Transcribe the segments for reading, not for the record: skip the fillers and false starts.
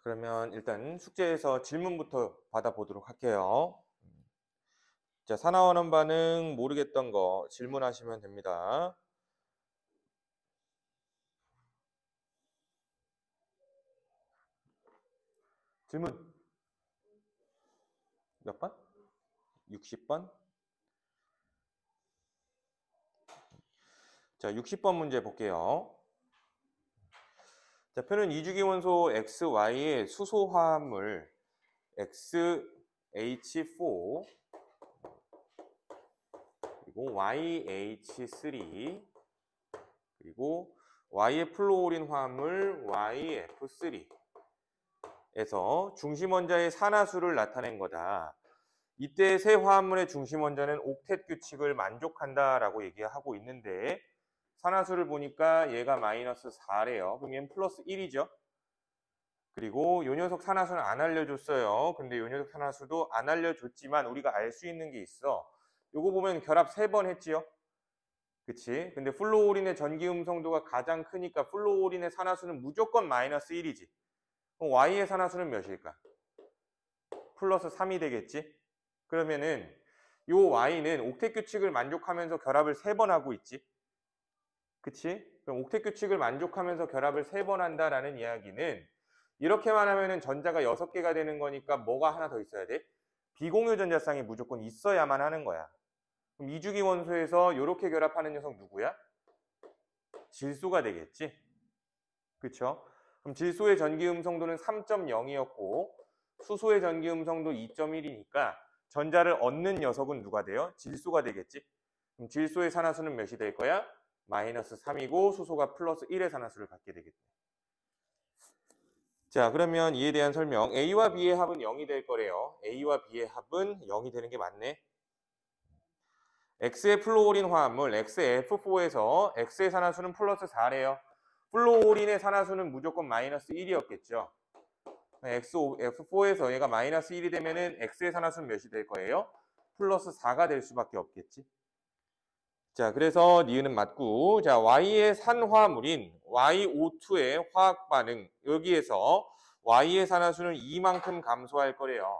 그러면 일단 숙제에서 질문부터 받아보도록 할게요. 자, 산화원원 반응 모르겠던 거 질문하시면 됩니다. 질문 몇 번? 60번? 자, 60번 문제 볼게요. 자, 표는 이주기원소 XY의 수소화합물 XH4 그리고 YH3 그리고 Y의 플로오린 화합물 YF3에서 중심원자의 산화수를 나타낸 거다. 이때 세 화합물의 중심원자는 옥텟 규칙을 만족한다라고 얘기하고 있는데 산화수를 보니까 얘가 마이너스 4래요. 그럼 얘는 플러스 1이죠. 그리고 요 녀석 산화수는 안 알려줬어요. 근데 요 녀석 산화수도 안 알려줬지만 우리가 알 수 있는 게 있어. 요거 보면 결합 3번 했지요. 그치? 근데 플로오린의 전기 음성도가 가장 크니까 플로오린의 산화수는 무조건 마이너스 1이지. 그럼 Y의 산화수는 몇일까? 플러스 3이 되겠지? 그러면은 요 Y는 옥텟 규칙을 만족하면서 결합을 3번 하고 있지. 그치? 그럼 옥텟 규칙을 만족하면서 결합을 3번 한다라는 이야기는 이렇게만 하면은 전자가 6개가 되는 거니까 뭐가 하나 더 있어야 돼? 비공유 전자쌍이 무조건 있어야만 하는 거야. 그럼 이주기 원소에서 이렇게 결합하는 녀석 누구야? 질소가 되겠지? 그쵸? 그럼 질소의 전기 음성도는 3.0이었고 수소의 전기 음성도 2.1이니까 전자를 얻는 녀석은 누가 돼요? 질소가 되겠지? 그럼 질소의 산화수는 몇이 될 거야? 마이너스 3이고 수소가 플러스 1의 산화수를 갖게 되겠네. 자, 그러면 이에 대한 설명. A와 B의 합은 0이 될 거래요. A와 B의 합은 0이 되는 게 맞네. X의 플로오린 화합물 XF4에서 X의 산화수는 플러스 4래요. 플로오린의 산화수는 무조건 마이너스 1이었겠죠. F4에서 얘가 마이너스 1이 되면은 X의 산화수는 몇이 될 거예요? 플러스 4가 될 수밖에 없겠지. 자, 그래서 니은은 맞고, 자, Y의 산화물인 YO2의 화학 반응, 여기에서 Y의 산화수는 2만큼 감소할 거래요.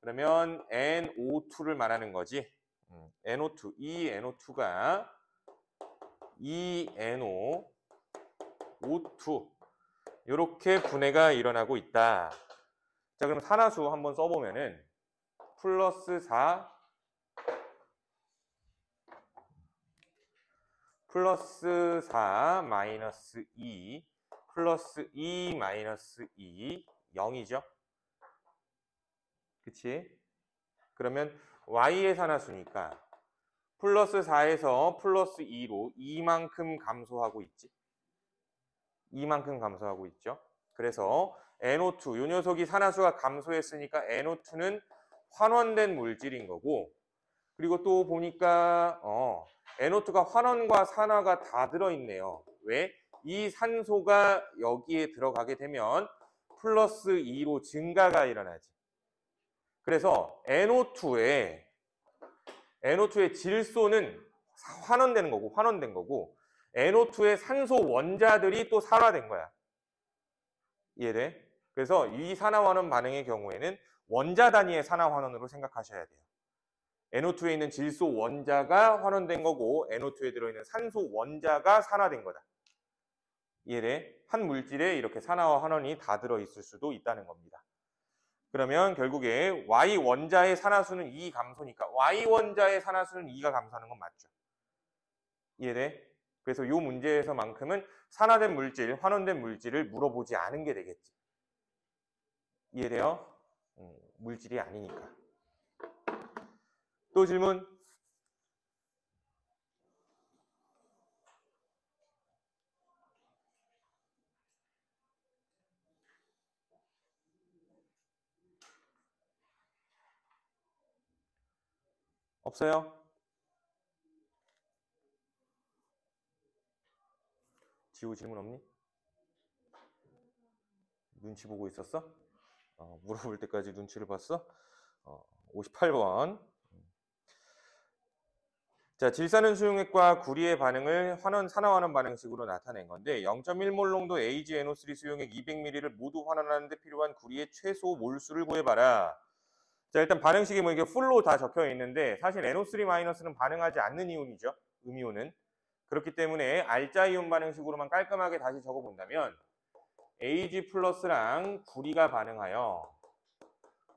그러면 NO2를 말하는 거지. NO2, 이 NO2가 ENO O2 이렇게 분해가 일어나고 있다. 자, 그럼 산화수 한번 써보면은 플러스 4 플러스 4 마이너스 2 플러스 2 마이너스 2 0이죠. 그치? 그러면 Y의 산화수니까 플러스 4에서 플러스 2로 2만큼 감소하고 있지. 2만큼 감소하고 있죠. 그래서 NO2, 이 녀석이 산화수가 감소했으니까 NO2는 환원된 물질인 거고, 그리고 또 보니까 NO2가 환원과 산화가 다 들어있네요. 왜? 이 산소가 여기에 들어가게 되면 플러스 2로 증가가 일어나지. 그래서 NO2의 질소는 환원된 거고 NO2의 산소 원자들이 또 산화된 거야. 이해돼? 그래서 이 산화환원 반응의 경우에는 원자 단위의 산화환원으로 생각하셔야 돼요. NO2에 있는 질소 원자가 환원된 거고 NO2에 들어있는 산소 원자가 산화된 거다. 이해돼? 한 물질에 이렇게 산화와 환원이 다 들어있을 수도 있다는 겁니다. 그러면 결국에 Y 원자의 산화수는 2 감소니까 Y 원자의 산화수는 2가 감소하는 건 맞죠? 이해돼? 그래서 이 문제에서만큼은 산화된 물질, 환원된 물질을 물어보지 않은 게 되겠지. 이해돼요? 물질이 아니니까. 또 질문? 없어요? 지우 질문 없니? 눈치 보고 있었어? 물어볼 때까지 눈치를 봤어? 58번. 자, 질산은 수용액과 구리의 반응을 산화환원 반응식으로 나타낸 건데 0.1몰 농도 AgNO3 수용액 200ml를 모두 환원하는 데 필요한 구리의 최소 몰수를 구해봐라. 자, 일단 반응식이 뭐 이게 풀로 다 적혀 있는데 사실 NO3-는 반응하지 않는 이온이죠. 음이온은. 그렇기 때문에 알자 이온 반응식으로만 깔끔하게 다시 적어본다면 Ag 플러스랑 구리가 반응하여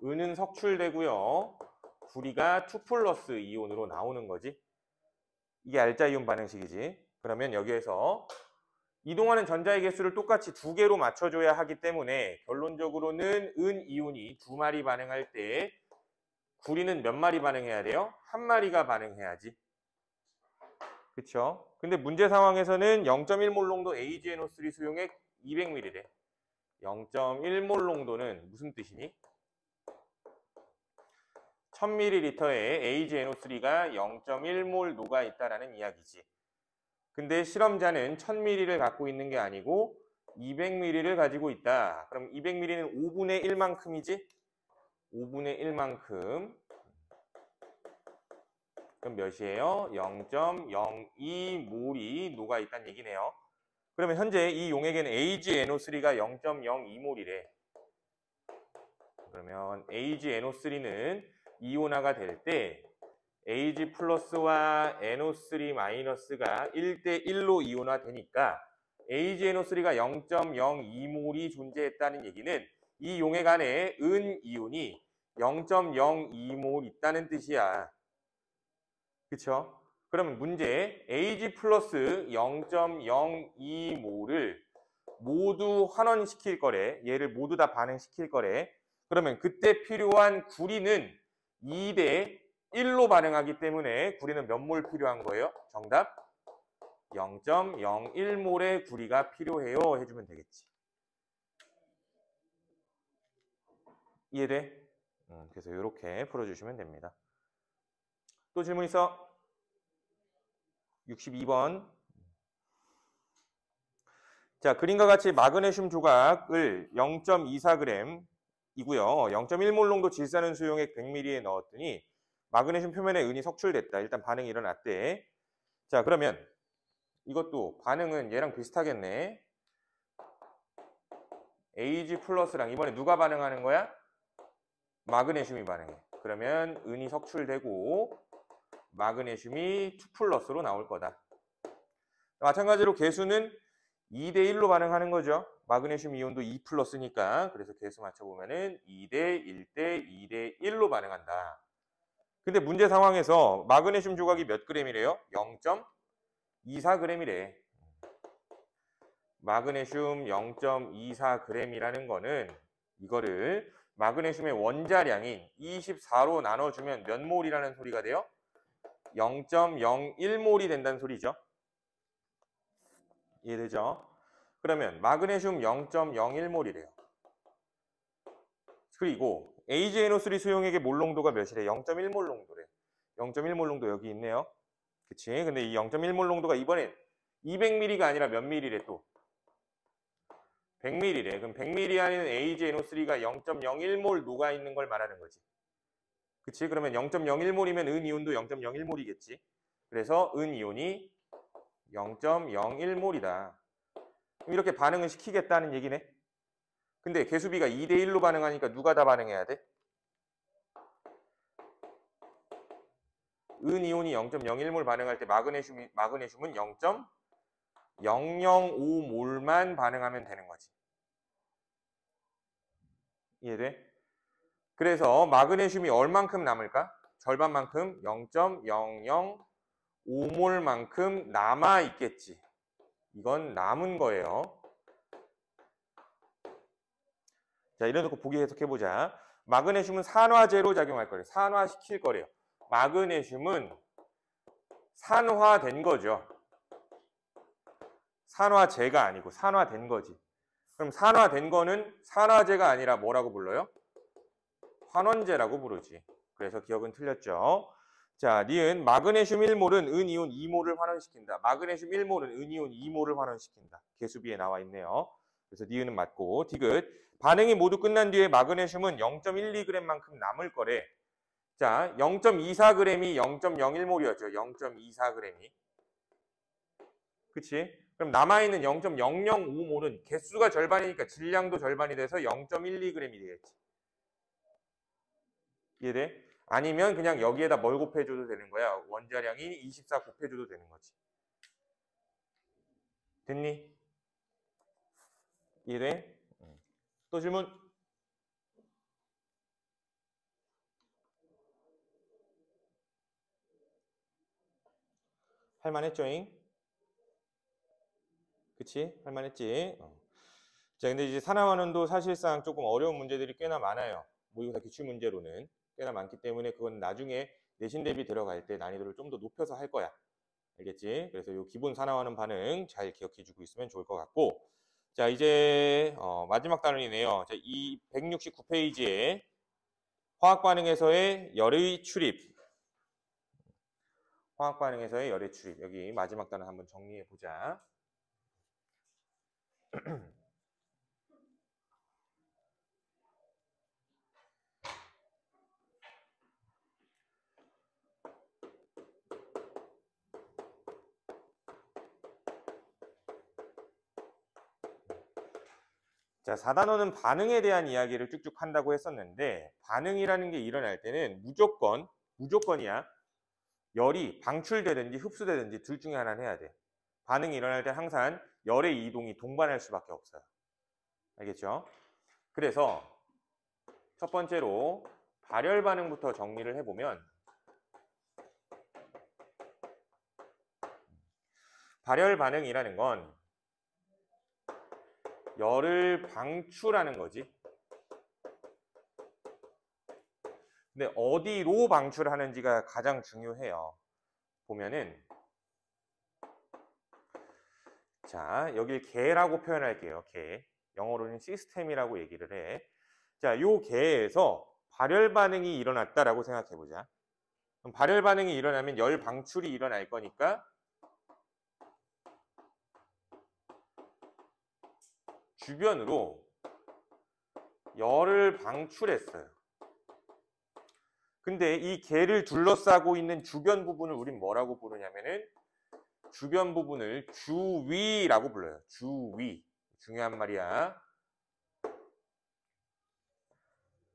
은은 석출되고요. 구리가 2 플러스 이온으로 나오는 거지. 이게 알자 이온 반응식이지. 그러면 여기에서 이동하는 전자의 개수를 똑같이 2개로 맞춰줘야 하기 때문에 결론적으로는 은 이온이 2마리 반응할 때 구리는 몇 마리 반응해야 돼요? 1마리가 반응해야지. 그쵸? 근데 문제 상황에서는 0.1몰 농도 AgNO3 수용액 200ml래. 0.1몰 농도는 무슨 뜻이니? 1000ml에 AgNO3가 0.1몰 녹아 있다라는 이야기지. 근데 실험자는 1000ml를 갖고 있는 게 아니고 200ml를 가지고 있다. 그럼 200ml는 5분의 1만큼이지? 5분의 1만큼. 그럼 몇이에요? 0.02몰이 녹아 있다는 얘기네요. 그러면 현재 이 용액에는 AgNO3가 0.02몰이래. 그러면 AgNO3는 이온화가 될 때 Ag 플러스와 NO3 마이너스가 1대1로 이온화되니까 AgNO3가 0.02몰이 존재했다는 얘기는 이 용액 안에 은 이온이 0.02몰 있다는 뜻이야. 그쵸? 그러면 문제 Ag 플러스 0.02몰을 모두 환원시킬 거래. 얘를 모두 다 반응시킬 거래. 그러면 그때 필요한 구리는 2대 1로 반응하기 때문에 구리는 몇 몰 필요한 거예요? 정답 0.01몰의 구리가 필요해요 해주면 되겠지. 이해돼? 그래서 이렇게 풀어주시면 됩니다. 또 질문 있어? 62번. 자, 그림과 같이 마그네슘 조각을 0.24g 이고요. 0.1몰 농도 질산은 수용액 100ml에 넣었더니 마그네슘 표면에 은이 석출됐다. 일단 반응이 일어났대. 자, 그러면 이것도 반응은 얘랑 비슷하겠네. Ag 플러스랑 이번에 누가 반응하는 거야? 마그네슘이 반응해. 그러면 은이 석출되고 마그네슘이 2 플러스로 나올 거다. 마찬가지로 개수는 2대1로 반응하는 거죠. 마그네슘 이온도 2 플러스니까. 그래서 개수 맞춰보면은 2대 1대 2대1로 반응한다. 근데 문제 상황에서 마그네슘 조각이 몇 그램이래요? 0.24g이래. 마그네슘 0.24g이라는 거는 이거를 마그네슘의 원자량인 24로 나눠주면 몇 몰이라는 소리가 돼요? 0.01몰이 된다는 소리죠. 이해되죠? 그러면 마그네슘 0.01몰이래요. 그리고 AgNO3 수용액의 몰 농도가 몇이래? 0.1몰 농도래. 0.1몰 농도 여기 있네요. 그치? 근데 이 0.1몰 농도가 이번엔 200ml가 아니라 몇 ml래 또? 100ml래. 그럼 100ml 안에는 AgNO3가 0.01몰 녹아 있는 걸 말하는 거지. 그치? 그러면 0.01몰이면 은 이온도 0.01몰이겠지. 그래서 은 이온이 0.01몰이다. 이렇게 반응을 시키겠다는 얘기네. 근데 개수비가 2대1로 반응하니까 누가 다 반응해야 돼? 은 이온이 0.01몰 반응할 때 마그네슘은 0.005몰만 반응하면 되는 거지. 이해돼? 그래서 마그네슘이 얼만큼 남을까? 절반만큼 0.005몰만큼 남아 있겠지. 이건 남은 거예요. 자, 이래놓고 보기 해석해보자. 마그네슘은 산화제로 작용할 거래요. 산화시킬 거래요. 마그네슘은 산화된 거죠. 산화제가 아니고 산화된 거지. 그럼 산화된 거는 산화제가 아니라 뭐라고 불러요? 환원제라고 부르지. 그래서 기억은 틀렸죠. 자, 니은 마그네슘 1몰은 은이온 2몰을 환원시킨다. 마그네슘 1몰은 은이온 2몰을 환원시킨다. 개수비에 나와 있네요. 그래서 니은은 맞고 디귿 반응이 모두 끝난 뒤에 마그네슘은 0.12g만큼 남을 거래. 자, 0.24g이 0.01몰이었죠. 0.24g이. 그치? 그럼 남아있는 0.005몰은 개수가 절반이니까 질량도 절반이 돼서 0.12g이 되겠지. 이해돼? 아니면 그냥 여기에다 뭘 곱해줘도 되는 거야. 원자량이 24 곱해줘도 되는 거지. 됐니? 이해돼? 또 질문? 할만했죠잉? 그치? 할만했지? 자, 근데 이제 산화환원도 사실상 조금 어려운 문제들이 꽤나 많아요. 모의고사 기출문제로는 꽤나 많기 때문에 그건 나중에 내신 대비 들어갈 때 난이도를 좀 더 높여서 할 거야. 알겠지? 그래서 이 기본 산화환원 반응 잘 기억해주고 있으면 좋을 것 같고, 자, 이제 마지막 단원이네요. 자, 이 169페이지에 화학 반응에서의 열의 출입. 화학 반응에서의 열의 출입. 여기 마지막 단원 한번 정리해 보자. 자, 4단원은 반응에 대한 이야기를 쭉쭉 한다고 했었는데, 반응이라는 게 일어날 때는 무조건이야. 열이 방출되든지 흡수되든지 둘 중에 하나는 해야 돼. 반응이 일어날 때 항상 열의 이동이 동반할 수밖에 없어요. 알겠죠? 그래서 첫 번째로 발열 반응부터 정리를 해보면, 발열 반응이라는 건 열을 방출하는 거지. 근데 어디로 방출하는지가 가장 중요해요. 보면은, 자, 여길 개라고 표현할게요. 개. 영어로는 시스템이라고 얘기를 해. 자, 요 개에서 발열 반응이 일어났다라고 생각해 보자. 그럼 발열 반응이 일어나면 열 방출이 일어날 거니까 주변으로 열을 방출했어요. 근데 이 개를 둘러싸고 있는 주변 부분을 우린 뭐라고 부르냐면은 주변 부분을 주위라고 불러요. 주위. 중요한 말이야.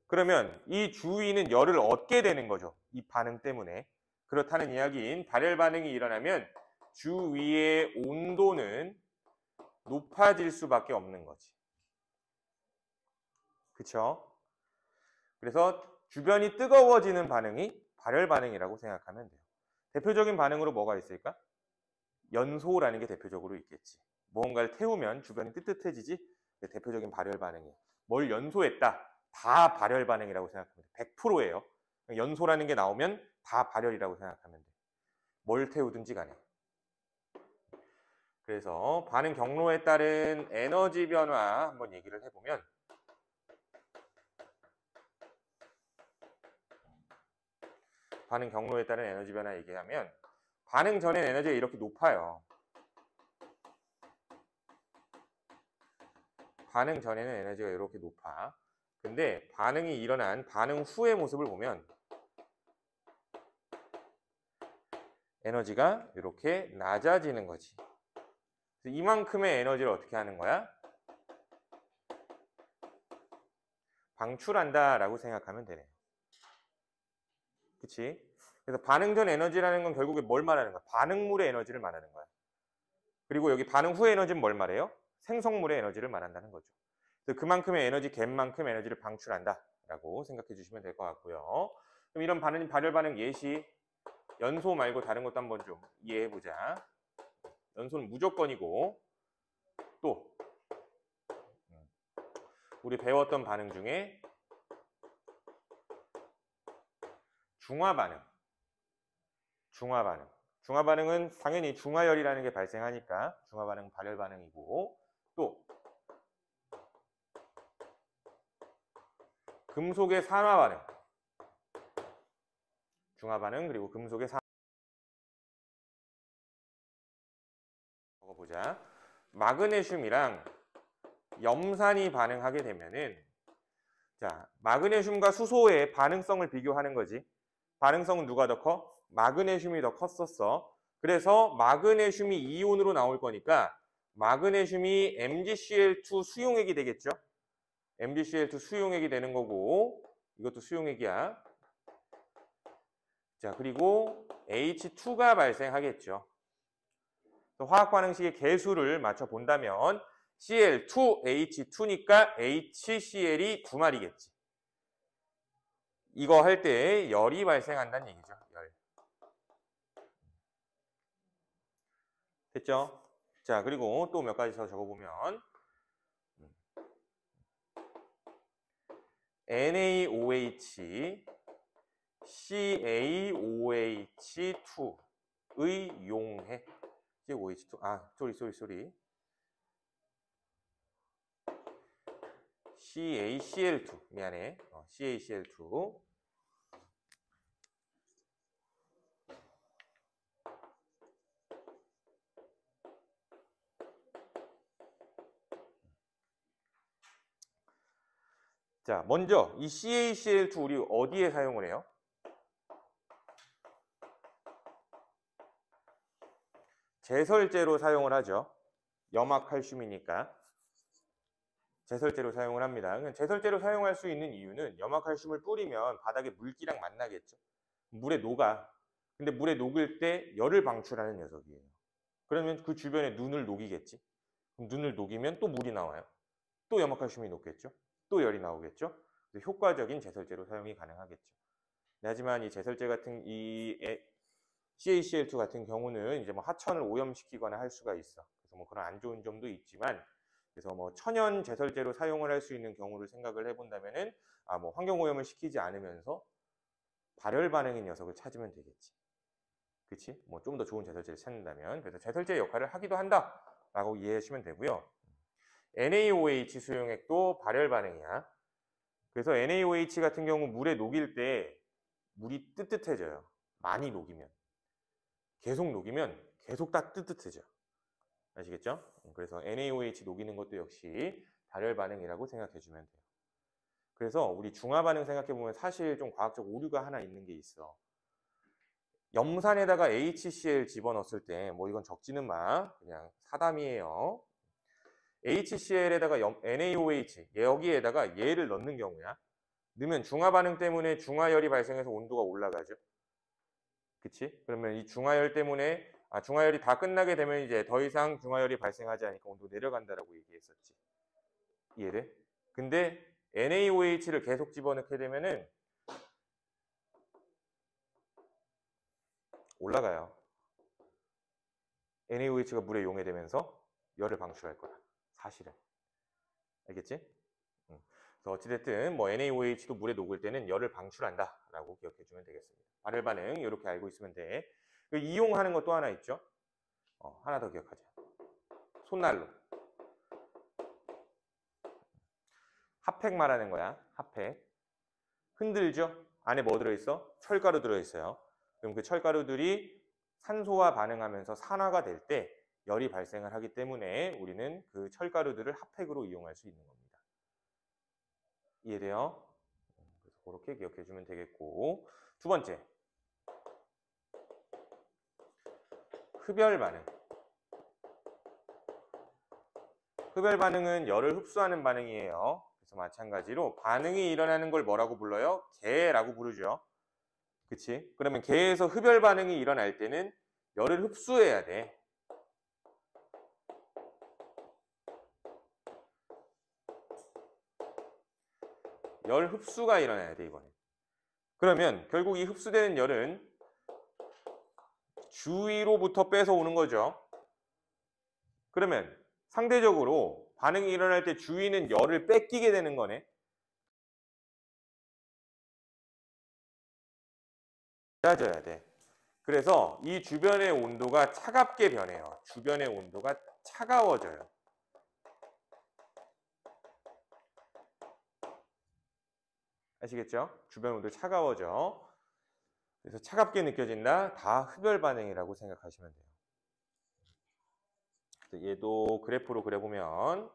그러면 이 주위는 열을 얻게 되는 거죠. 이 반응 때문에. 그렇다는 이야기인 발열 반응이 일어나면 주위의 온도는 높아질 수밖에 없는 거지. 그쵸? 그래서 주변이 뜨거워지는 반응이 발열 반응이라고 생각하면 돼요. 대표적인 반응으로 뭐가 있을까? 연소라는 게 대표적으로 있겠지. 무언가를 태우면 주변이 뜨뜻해지지? 대표적인 발열 반응이에요. 뭘 연소했다? 다 발열 반응이라고 생각하면 돼. 100%예요. 연소라는 게 나오면 다 발열이라고 생각하면 돼. 뭘 태우든지 간에. 그래서 반응 경로에 따른 에너지 변화 한번 얘기를 해보면, 반응 경로에 따른 에너지 변화 얘기하면 반응 전엔 에너지가 이렇게 높아요. 반응 전에는 에너지가 이렇게 높아. 근데 반응이 일어난 반응 후의 모습을 보면 에너지가 이렇게 낮아지는 거지. 이만큼의 에너지를 어떻게 하는 거야? 방출한다라고 생각하면 되네. 그치? 그래서 반응 전 에너지라는 건 결국에 뭘 말하는 거야? 반응물의 에너지를 말하는 거야. 그리고 여기 반응 후의 에너지는 뭘 말해요? 생성물의 에너지를 말한다는 거죠. 그래서 그만큼의 에너지, 갭만큼 에너지를 방출한다라고 생각해 주시면 될 것 같고요. 그럼 이런 발열 반응 예시, 연소 말고 다른 것도 한번 좀 이해해 보자. 연소는 무조건이고, 또 우리 배웠던 반응 중에 중화 반응. 중화 반응. 중화 반응은 당연히 중화열이라는 게 발생하니까 중화 반응 발열 반응이고, 또 금속의 산화 반응. 중화 반응 그리고 금속의 산화. 보자. 마그네슘이랑 염산이 반응하게 되면은, 자, 마그네슘과 수소의 반응성을 비교하는 거지. 반응성은 누가 더 커? 마그네슘이 더 컸었어. 그래서 마그네슘이 이온으로 나올 거니까 마그네슘이 MgCl2 수용액이 되겠죠. MgCl2 수용액이 되는 거고 이것도 수용액이야. 자, 그리고 H2가 발생하겠죠. 화학 반응식의 개수를 맞춰 본다면 Cl2H2니까 HCl이 2마리겠지. 이거 할 때 열이 발생한다는 얘기죠. 열. 됐죠? 자, 그리고 또 몇 가지 더 적어보면 NaOH, CaOH2의 용해. CaOH2, 쏘리. CaCl2, 미안해. CaCl2. 자, 먼저 이 CaCl2 우리 어디에 사용을 해요? 제설제로 사용을 하죠. 염화칼슘이니까. 제설제로 사용을 합니다. 제설제로 사용할 수 있는 이유는 염화칼슘을 뿌리면 바닥에 물기랑 만나겠죠. 물에 녹아. 근데 물에 녹을 때 열을 방출하는 녀석이에요. 그러면 그 주변에 눈을 녹이겠지. 그럼 눈을 녹이면 또 물이 나와요. 또 염화칼슘이 녹겠죠. 또 열이 나오겠죠. 그래서 효과적인 제설제로 사용이 가능하겠죠. 하지만 이 제설제 같은 이 CaCl2 같은 경우는 이제 뭐 하천을 오염시키거나 할 수가 있어. 그래서 뭐 그런 안 좋은 점도 있지만, 그래서 뭐 천연 제설제로 사용을 할 수 있는 경우를 생각을 해본다면은 뭐 환경 오염을 시키지 않으면서 발열 반응인 녀석을 찾으면 되겠지. 그치? 뭐 좀 더 좋은 제설제를 찾는다면. 그래서 제설제 역할을 하기도 한다라고 이해하시면 되고요. NaOH 수용액도 발열 반응이야. 그래서 NaOH 같은 경우 물에 녹일 때 물이 뜨뜻해져요. 많이 녹이면. 계속 녹이면 계속 다 뜨뜻해져. 아시겠죠? 그래서 NaOH 녹이는 것도 역시 발열 반응이라고 생각해 주면 돼요. 그래서 우리 중화 반응 생각해 보면 사실 좀 과학적 오류가 하나 있는 게 있어. 염산에다가 HCl 집어넣었을 때 뭐 이건 적지는 마. 그냥 사담이에요. HCl에다가 NaOH 여기에다가 얘를 넣는 경우야. 넣으면 중화 반응 때문에 중화열이 발생해서 온도가 올라가죠. 그치? 그러면 이 중화열 때문에 중화열이 다 끝나게 되면 이제 더 이상 중화열이 발생하지 않으니까 온도 내려간다라고 얘기했었지. 이해돼? 근데 NaOH를 계속 집어넣게 되면은 올라가요. NaOH가 물에 용해되면서 열을 방출할 거야. 사실은. 알겠지? 그래서 어찌됐든 뭐 NaOH도 물에 녹을 때는 열을 방출한다라고 기억해 주면 되겠습니다. 발열 반응 이렇게 알고 있으면 돼. 이용하는 것 또 하나 있죠. 하나 더 기억하자. 손난로. 핫팩 말하는 거야. 핫팩. 흔들죠? 안에 뭐 들어있어? 철가루 들어있어요. 그럼 그 철가루들이 산소와 반응하면서 산화가 될 때 열이 발생을 하기 때문에 우리는 그 철가루들을 핫팩으로 이용할 수 있는 겁니다. 이해돼요? 그래서 그렇게 기억해 주면 되겠고, 두 번째, 흡열 반응. 흡열 반응은 열을 흡수하는 반응이에요. 그래서 마찬가지로 반응이 일어나는 걸 뭐라고 불러요? 개라고 부르죠. 그치? 그러면 개에서 흡열 반응이 일어날 때는 열을 흡수해야 돼. 열 흡수가 일어나야 돼, 이거는. 그러면 결국 이 흡수되는 열은 주위로부터 뺏어오는 거죠. 그러면 상대적으로 반응이 일어날 때 주위는 열을 뺏기게 되는 거네. 낮아져야 돼. 그래서 이 주변의 온도가 차갑게 변해요. 주변의 온도가 차가워져요. 아시겠죠? 주변 온도 차가워져. 그래서 차갑게 느껴진다. 다 흡열 반응이라고 생각하시면 돼요. 얘도 그래프로 그려보면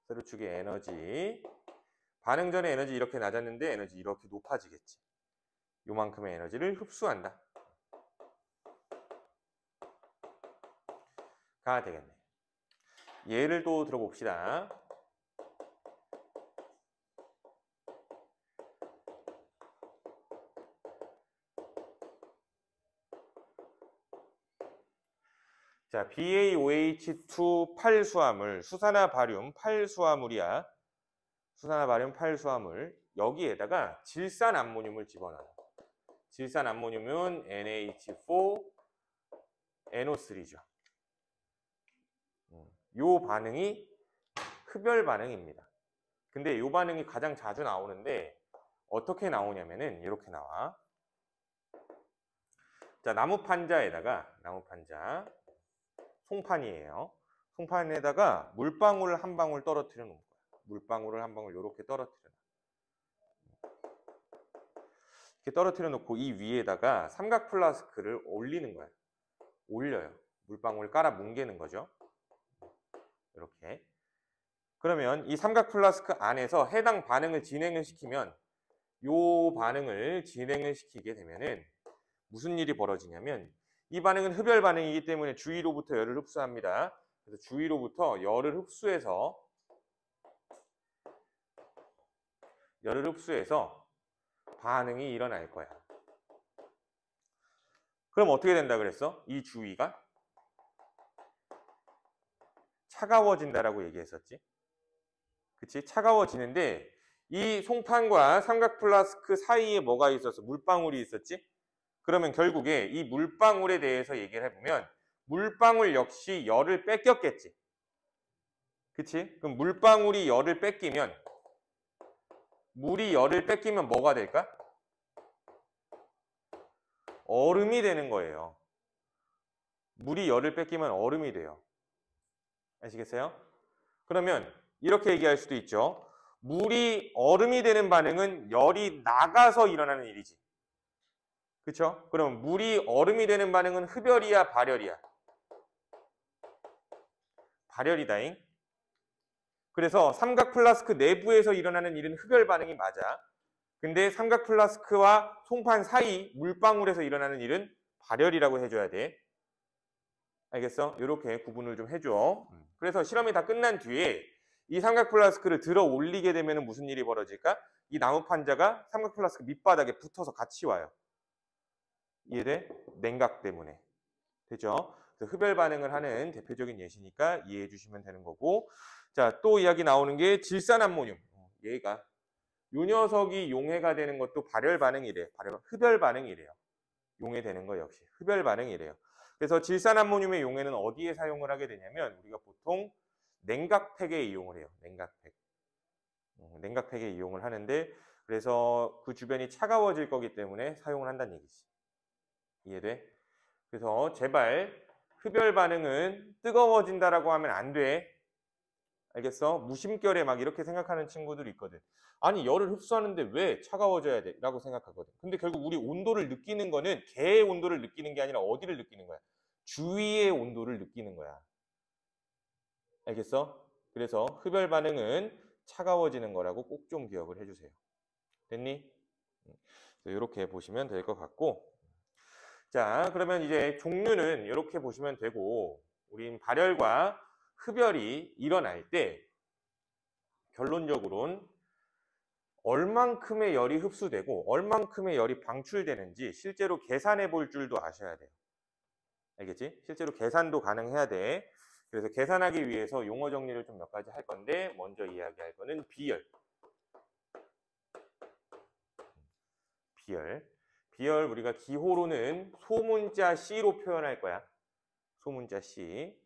세로축의 에너지, 반응 전에 에너지 이렇게 낮았는데 에너지 이렇게 높아지겠지. 요만큼의 에너지를 흡수한다. 가 되겠네. 예를 또 들어봅시다. 자, BaOH2 8수화물, 수산화 바륨 8수화물이야. 수산화 바륨 8수화물. 여기에다가 질산 암모늄을 집어넣어요. 질산 암모늄은 NH4NO3죠. 요 반응이 흡열 반응입니다. 근데 요 반응이 가장 자주 나오는데 어떻게 나오냐면은 이렇게 나와. 자, 나무판자에다가 송판이에요. 송판에다가 물방울을 한 방울 떨어뜨려 놓은 거야. 물방울을 한 방울 이렇게 떨어뜨려. 이렇게 떨어뜨려 놓고 이 위에다가 삼각 플라스크를 올리는 거야. 올려요. 물방울 깔아 뭉개는 거죠. 이렇게. 그러면 이 삼각 플라스크 안에서 해당 반응을 진행을 시키면 요 반응을 진행을 시키게 되면은 무슨 일이 벌어지냐면 이 반응은 흡열 반응이기 때문에 주위로부터 열을 흡수합니다. 그래서 주위로부터 열을 흡수해서 반응이 일어날 거야. 그럼 어떻게 된다 그랬어? 이 주위가 차가워진다라고 얘기했었지. 그치? 차가워지는데 이 송판과 삼각 플라스크 사이에 뭐가 있어서 물방울이 있었지? 그러면 결국에 이 물방울에 대해서 얘기를 해보면 물방울 역시 열을 뺏겼겠지. 그치? 그럼 물방울이 열을 뺏기면 물이 열을 뺏기면 뭐가 될까? 얼음이 되는 거예요. 물이 열을 뺏기면 얼음이 돼요. 아시겠어요? 그러면 이렇게 얘기할 수도 있죠. 물이 얼음이 되는 반응은 열이 나가서 일어나는 일이지. 그렇죠? 그럼 물이 얼음이 되는 반응은 흡열이야, 발열이야? 발열이다잉. 그래서 삼각 플라스크 내부에서 일어나는 일은 흡열 반응이 맞아. 근데 삼각 플라스크와 송판 사이 물방울에서 일어나는 일은 발열이라고 해줘야 돼. 알겠어? 이렇게 구분을 좀 해줘. 그래서 실험이 다 끝난 뒤에 이 삼각 플라스크를 들어 올리게 되면 무슨 일이 벌어질까? 이 나무 판자가 삼각 플라스크 밑바닥에 붙어서 같이 와요. 이해돼? 냉각 때문에. 되죠? 흡열 반응을 하는 대표적인 예시니까 이해해 주시면 되는 거고. 자, 또 이야기 나오는 게 질산 암모늄. 얘가 요 녀석이 용해가 되는 것도 발열 반응이래요. 흡열 반응이래요. 용해되는 거 역시 흡열 반응이래요. 그래서 질산 암모늄의 용해는 어디에 사용을 하게 되냐면 우리가 보통 냉각팩에 이용을 해요. 냉각팩. 냉각팩에 이용을 하는데 그래서 그 주변이 차가워질 거기 때문에 사용을 한다는 얘기지. 이해돼? 그래서 제발 흡열 반응은 뜨거워진다라고 하면 안 돼. 알겠어? 무심결에 막 이렇게 생각하는 친구들이 있거든. 아니 열을 흡수하는데 왜 차가워져야 돼? 라고 생각하거든. 근데 결국 우리 온도를 느끼는 거는 개의 온도를 느끼는 게 아니라 어디를 느끼는 거야? 주위의 온도를 느끼는 거야. 알겠어? 그래서 흡열 반응은 차가워지는 거라고 꼭 좀 기억을 해주세요. 됐니? 이렇게 보시면 될 것 같고, 자 그러면 이제 종류는 이렇게 보시면 되고, 우린 발열과 흡열이 일어날 때 결론적으로는 얼만큼의 열이 흡수되고 얼만큼의 열이 방출되는지 실제로 계산해 볼 줄도 아셔야 돼요. 알겠지? 실제로 계산도 가능해야 돼. 그래서 계산하기 위해서 용어 정리를 좀 몇 가지 할 건데, 먼저 이야기할 거는 비열. 비열 우리가 기호로는 소문자 C로 표현할 거야. 소문자 C.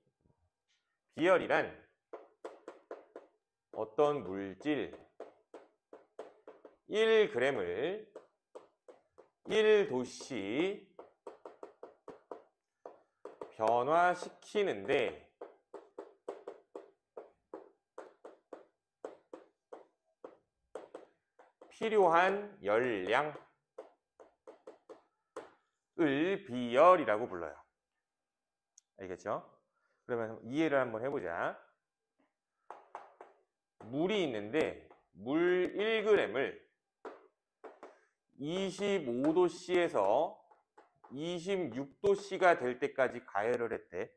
비열이란 어떤 물질 1g을 1도씨 변화시키는데 필요한 열량을 비열이라고 불러요. 알겠죠? 그러면 이해를 한번 해보자. 물이 있는데 물 1g을 20 25도씨에서 26도씨가 될 때까지 가열을 했대.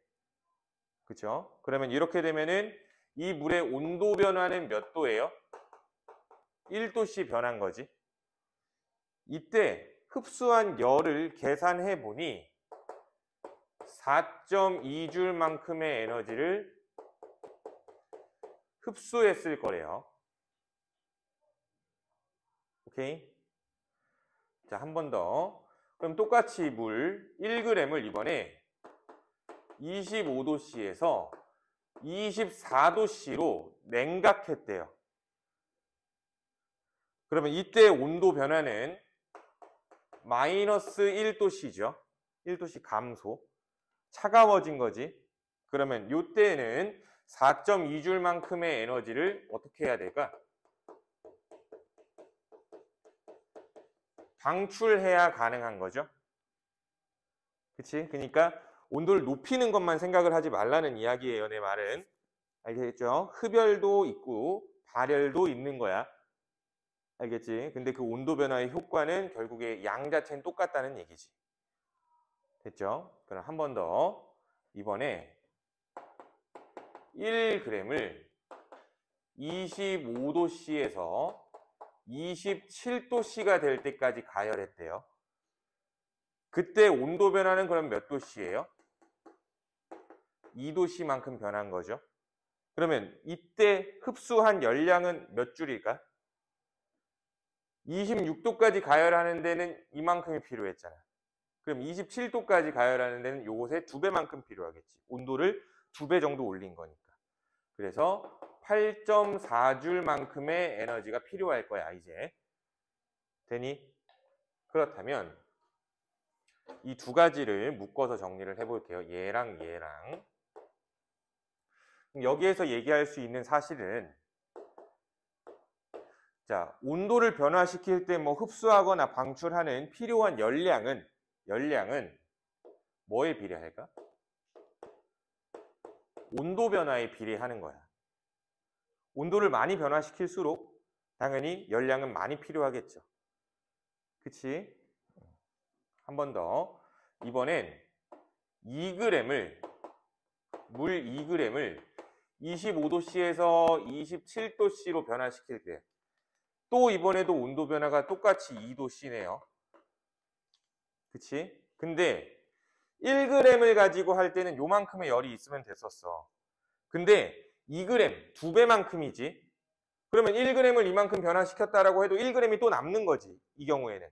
그쵸? 그러면 이렇게 되면은 이 물의 온도 변화는 몇 도예요? 1도씨 변한 거지. 이때 흡수한 열을 계산해 보니 4.2줄만큼의 에너지를 흡수했을 거래요. 오케이? 자, 한 번 더. 그럼 똑같이 물 1g을 이번에 25도씨에서 24도씨로 냉각했대요. 그러면 이때 온도 변화는 마이너스 1도씨죠. 1도씨 감소. 차가워진 거지. 그러면 이때는 4.2줄만큼의 에너지를 어떻게 해야 될까? 방출해야 가능한 거죠. 그치? 그러니까 온도를 높이는 것만 생각을 하지 말라는 이야기예요, 내 말은. 알겠죠? 흡열도 있고 발열도 있는 거야. 알겠지? 근데 그 온도 변화의 효과는 결국에 양 자체는 똑같다는 얘기지. 됐죠? 그럼 한 번 더. 이번에 1g을 25도씨에서 27도씨가 될 때까지 가열했대요. 그때 온도 변화는 그럼 몇 도씨예요? 2도씨만큼 변한 거죠. 그러면 이때 흡수한 열량은 몇 줄일까? 26도까지 가열하는 데는 이만큼이 필요했잖아. 그럼 27도까지 가열하는 데는 요것의 2배만큼 필요하겠지. 온도를 2배 정도 올린 거니까. 그래서 8.4줄만큼의 에너지가 필요할 거야, 이제. 되니? 그렇다면 이 두 가지를 묶어서 정리를 해볼게요. 얘랑 얘랑. 여기에서 얘기할 수 있는 사실은, 자, 온도를 변화시킬 때 뭐 흡수하거나 방출하는 필요한 열량은 뭐에 비례할까? 온도 변화에 비례하는 거야. 온도를 많이 변화시킬수록 당연히 열량은 많이 필요하겠죠. 그치? 한 번 더. 이번엔 2g을, 물 2g을 25도씨에서 27도씨로 변화시킬 때 또 이번에도 온도 변화가 똑같이 2도씨네요. 그치? 근데 1g을 가지고 할 때는 요만큼의 열이 있으면 됐었어. 근데 2g, 2배만큼이지. 그러면 1g을 이만큼 변화시켰다라고 해도 1g이 또 남는 거지. 이 경우에는.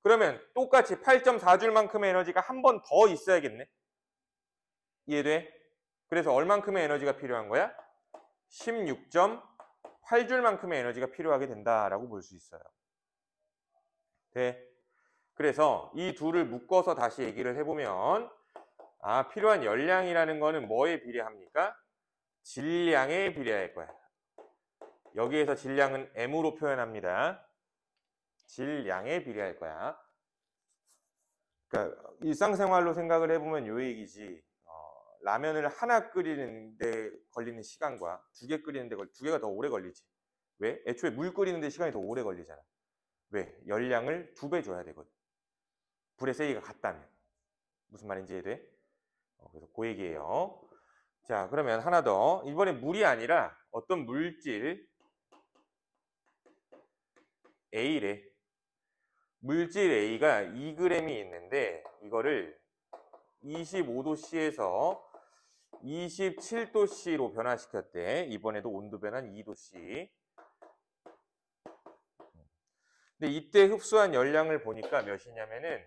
그러면 똑같이 8.4줄만큼의 에너지가 한 번 더 있어야겠네. 이해돼? 그래서 얼만큼의 에너지가 필요한 거야? 16.8줄만큼의 에너지가 필요하게 된다라고 볼 수 있어요. 돼? 그래서 이 둘을 묶어서 다시 얘기를 해보면, 필요한 열량이라는 거는 뭐에 비례합니까? 질량에 비례할 거야. 여기에서 질량은 M으로 표현합니다. 질량에 비례할 거야. 그러니까 일상생활로 생각을 해보면 요 얘기지. 라면을 하나 끓이는데 걸리는 시간과 2개 끓이는데 2개가 더 오래 걸리지. 왜? 애초에 물 끓이는데 시간이 더 오래 걸리잖아. 왜? 열량을 2배 줘야 되거든. 불의 세기가 같다면. 무슨 말인지 이해돼? 그래서 그 얘기예요. 자, 그러면 하나 더. 이번에 물이 아니라 어떤 물질 A래. 물질 A가 2g이 있는데 이거를 25도씨에서 27도씨로 변화시켰대. 이번에도 온도 변화는 2도씨. 근데 이때 흡수한 열량을 보니까 몇이냐면은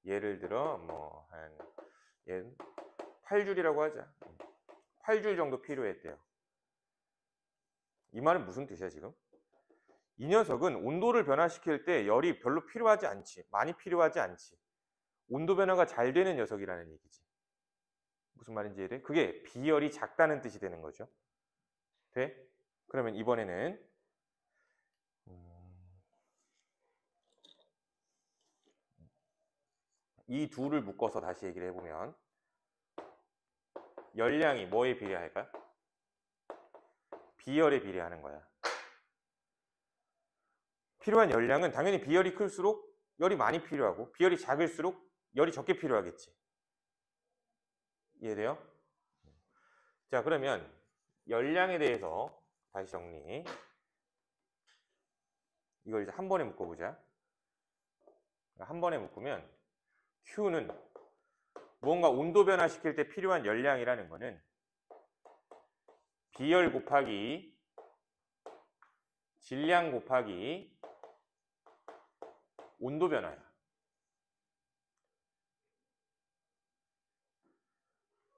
예를 들어 뭐 한 8줄이라고 하자. 8줄 정도 필요했대요. 이 말은 무슨 뜻이야 지금? 이 녀석은 온도를 변화시킬 때 열이 별로 필요하지 않지. 많이 필요하지 않지. 온도 변화가 잘 되는 녀석이라는 얘기지. 무슨 말인지 이해돼? 그게 비열이 작다는 뜻이 되는 거죠. 돼? 그러면 이번에는 이 둘을 묶어서 다시 얘기를 해보면 열량이 뭐에 비례할까? 비열에 비례하는 거야. 필요한 열량은 당연히 비열이 클수록 열이 많이 필요하고 비열이 작을수록 열이 적게 필요하겠지. 이해돼요? 자, 그러면 열량에 대해서 다시 정리. 이걸 이제 한 번에 묶어보자. 한 번에 묶으면 Q는 무언가 온도 변화시킬 때 필요한 열량이라는 거는 비열 곱하기 질량 곱하기 온도 변화야.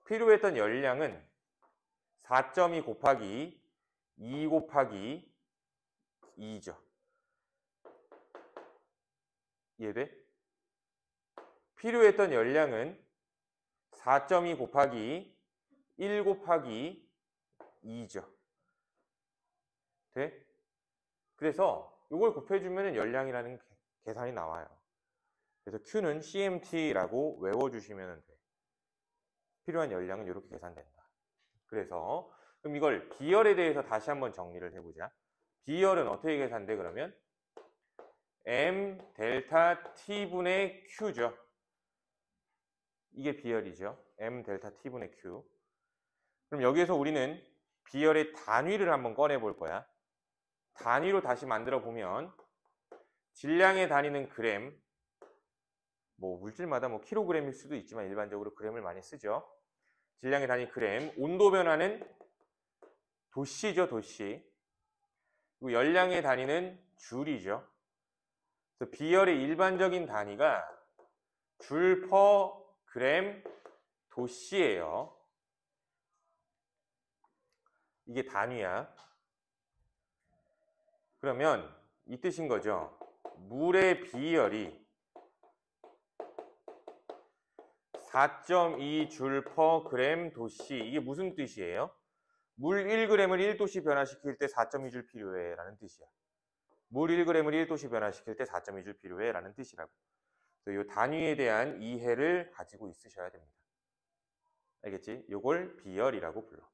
필요했던 열량은 4.2 곱하기 2 곱하기 2죠. 이해돼? 필요했던 열량은 4.2 곱하기 1 곱하기 2죠. 돼? 그래서 이걸 곱해주면 열량이라는 계산이 나와요. 그래서 Q는 CMT라고 외워주시면 돼. 필요한 열량은 이렇게 계산된다. 그래서 그럼 이걸 비열에 대해서 다시 한번 정리를 해보자. 비열은 어떻게 계산돼 그러면? M 델타 T분의 Q죠. 이게 비열이죠. M 델타 T분의 Q. 그럼 여기에서 우리는 비열의 단위를 한번 꺼내 볼 거야. 단위로 다시 만들어 보면 질량의 단위는 그램, 뭐 물질마다 뭐 킬로그램일 수도 있지만 일반적으로 그램을 많이 쓰죠. 질량의 단위 그램, 온도 변화는 도씨죠, 도씨. 그리고 열량의 단위는 줄이죠. 그래서 비열의 일반적인 단위가 줄 퍼 그램 도씨예요. 이게 단위야. 그러면 이 뜻인 거죠. 물의 비열이 4.2 줄 퍼 그램 도씨. 이게 무슨 뜻이에요? 물 1g을 1도씨 변화시킬 때 4.2줄 필요해 라는 뜻이야. 물 1g을 1도씨 변화시킬 때 4.2줄 필요해 라는 뜻이라고. 그래서 이 단위에 대한 이해를 가지고 있으셔야 됩니다. 알겠지? 이걸 비열이라고 불러.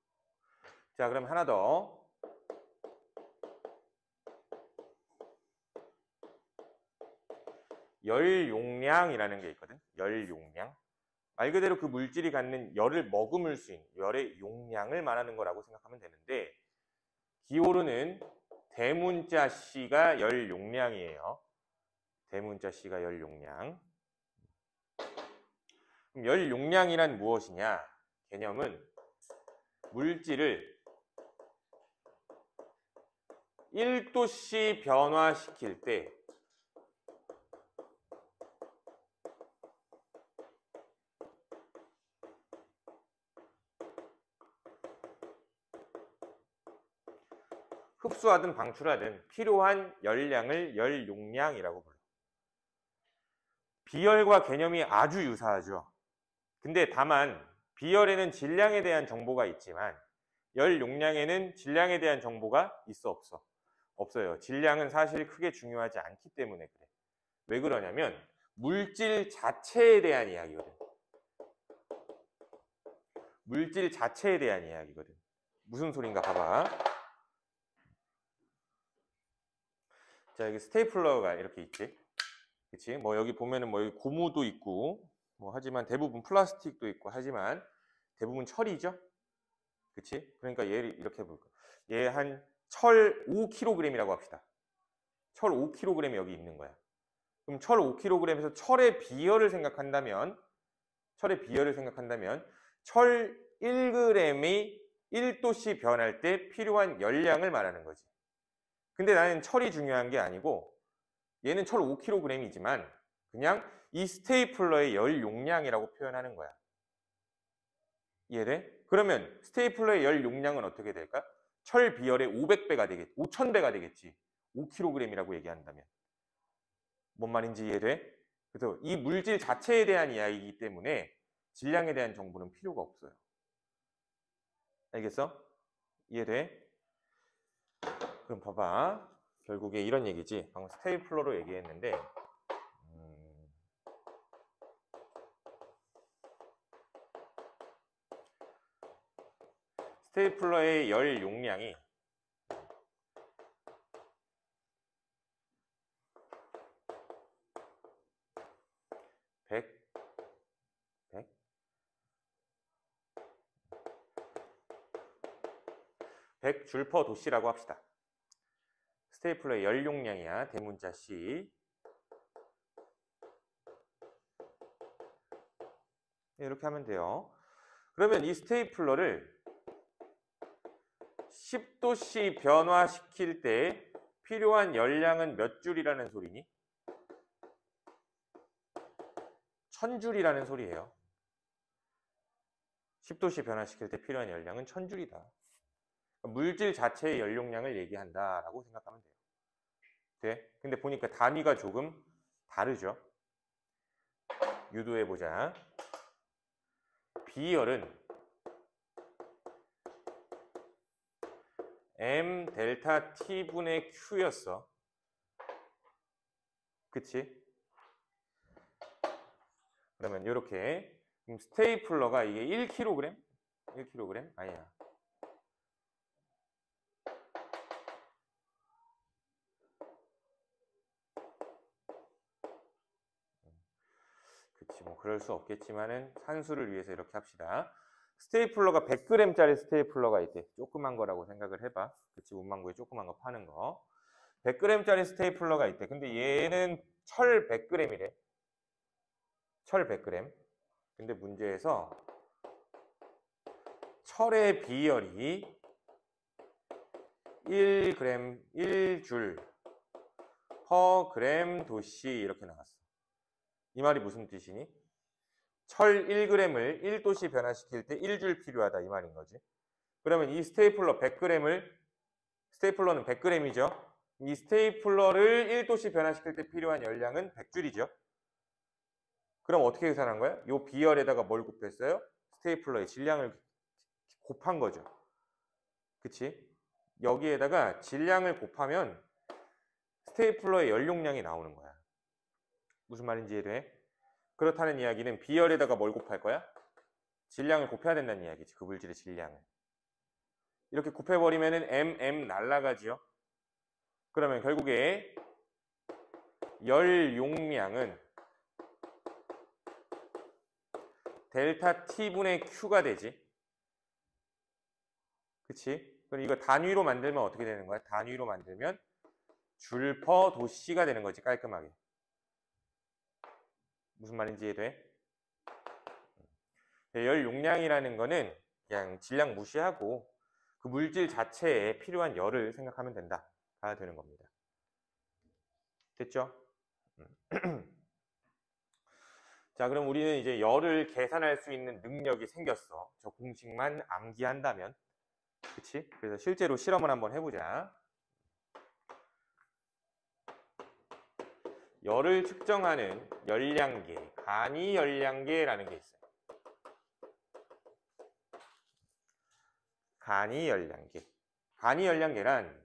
자, 그럼 하나 더. 열 용량이라는 게 있거든. 열 용량. 말 그대로 그 물질이 갖는 열을 머금을 수 있는 열의 용량을 말하는 거라고 생각하면 되는데, 기호로는 대문자 C가 열 용량이에요. 대문자 C가 열 용량. 그럼 열 용량이란 무엇이냐? 개념은 물질을 1도씨 변화시킬 때 흡수하든 방출하든 필요한 열량을 열 용량이라고 불러요. 비열과 개념이 아주 유사하죠. 근데 다만 비열에는 질량에 대한 정보가 있지만 열 용량에는 질량에 대한 정보가 있어 없어? 없어요. 질량은 사실 크게 중요하지 않기 때문에 그래. 왜 그러냐면 물질 자체에 대한 이야기거든. 물질 자체에 대한 이야기거든. 무슨 소린가 봐봐. 자, 여기 스테이플러가 이렇게 있지. 그치? 뭐 여기 보면은 뭐 여기 고무도 있고 뭐 하지만 대부분 플라스틱도 있고 하지만 대부분 철이죠. 그치? 그러니까 얘를 이렇게 해볼까. 얘 한 철 5kg이라고 합시다. 철 5kg이 여기 있는 거야. 그럼 철 5kg에서 철의 비열을 생각한다면 철 1g이 1도씨 변할 때 필요한 열량을 말하는 거지. 근데 나는 철이 중요한 게 아니고 얘는 철 5kg이지만 그냥 이 스테이플러의 열 용량이라고 표현하는 거야. 이해돼? 그러면 스테이플러의 열 용량은 어떻게 될까? 철 비열의 500배가 되겠지. 5000배가 되겠지. 5kg이라고 얘기한다면. 뭔 말인지 이해돼? 그래서 이 물질 자체에 대한 이야기이기 때문에 질량에 대한 정보는 필요가 없어요. 알겠어? 이해돼? 그럼 봐봐. 결국에 이런 얘기지. 방금 스테이플러로 얘기했는데 스테이플러의 열 용량이 100줄 퍼 도씨라고 합시다. 스테이플러의 열 용량이야. 대문자 C. 이렇게 하면 돼요. 그러면 이 스테이플러를 10도씨 변화시킬 때 필요한 열량은 몇 줄이라는 소리니? 1000줄이라는 소리예요. 10도씨 변화시킬 때 필요한 열량은 1000줄이다. 물질 자체의 연용량을 얘기한다라고 생각하면 돼요. 네? 근데 보니까 단위가 조금 다르죠. 유도해보자. 비열은 M 델타 T분의 Q였어. 그치? 그러면 이렇게 스테이플러가 이게 1kg? 1kg? 아니야. 그치, 뭐 그럴 수 없겠지만은 산수를 위해서 이렇게 합시다. 스테이플러가 100g짜리 스테이플러가 있대. 조그만 거라고 생각을 해봐. 그치, 문방구에 조그만 거 파는 거. 100g짜리 스테이플러가 있대. 근데 얘는 철 100g이래. 철 100g. 근데 문제에서 철의 비열이 1g, 1줄 per g 도씨 이렇게 나왔어. 이 말이 무슨 뜻이니? 철 1g을 1도씨 변화시킬 때 1줄 필요하다 이 말인 거지. 그러면 이 스테이플러 100g을 스테이플러는 100g이죠. 이 스테이플러를 1도씨 변화시킬 때 필요한 열량은 100줄이죠. 그럼 어떻게 계산한 거야? 이 비열에다가 뭘 곱했어요? 스테이플러의 질량을 곱한 거죠. 그치? 여기에다가 질량을 곱하면 스테이플러의 연용량이 나오는 거야. 무슨 말인지 이해돼? 그렇다는 이야기는 비열에다가 뭘 곱할 거야? 질량을 곱해야 된다는 이야기지. 그 물질의 질량을. 이렇게 곱해버리면은 M 날라가지요. 그러면 결국에 열 용량은 델타 T분의 Q가 되지. 그치? 그럼 이거 단위로 만들면 어떻게 되는 거야? 단위로 만들면 줄 퍼 도씨가 되는 거지. 깔끔하게. 무슨 말인지 이해돼? 열 용량이라는 거는 그냥 질량 무시하고 그 물질 자체에 필요한 열을 생각하면 된다가 되는 겁니다. 됐죠? 자, 그럼 우리는 이제 열을 계산할 수 있는 능력이 생겼어. 저 공식만 암기한다면. 그치? 그래서 실제로 실험을 한번 해보자. 열을 측정하는 열량계, 간이 열량계라는 게 있어요. 간이 열량계. 간이 열량계란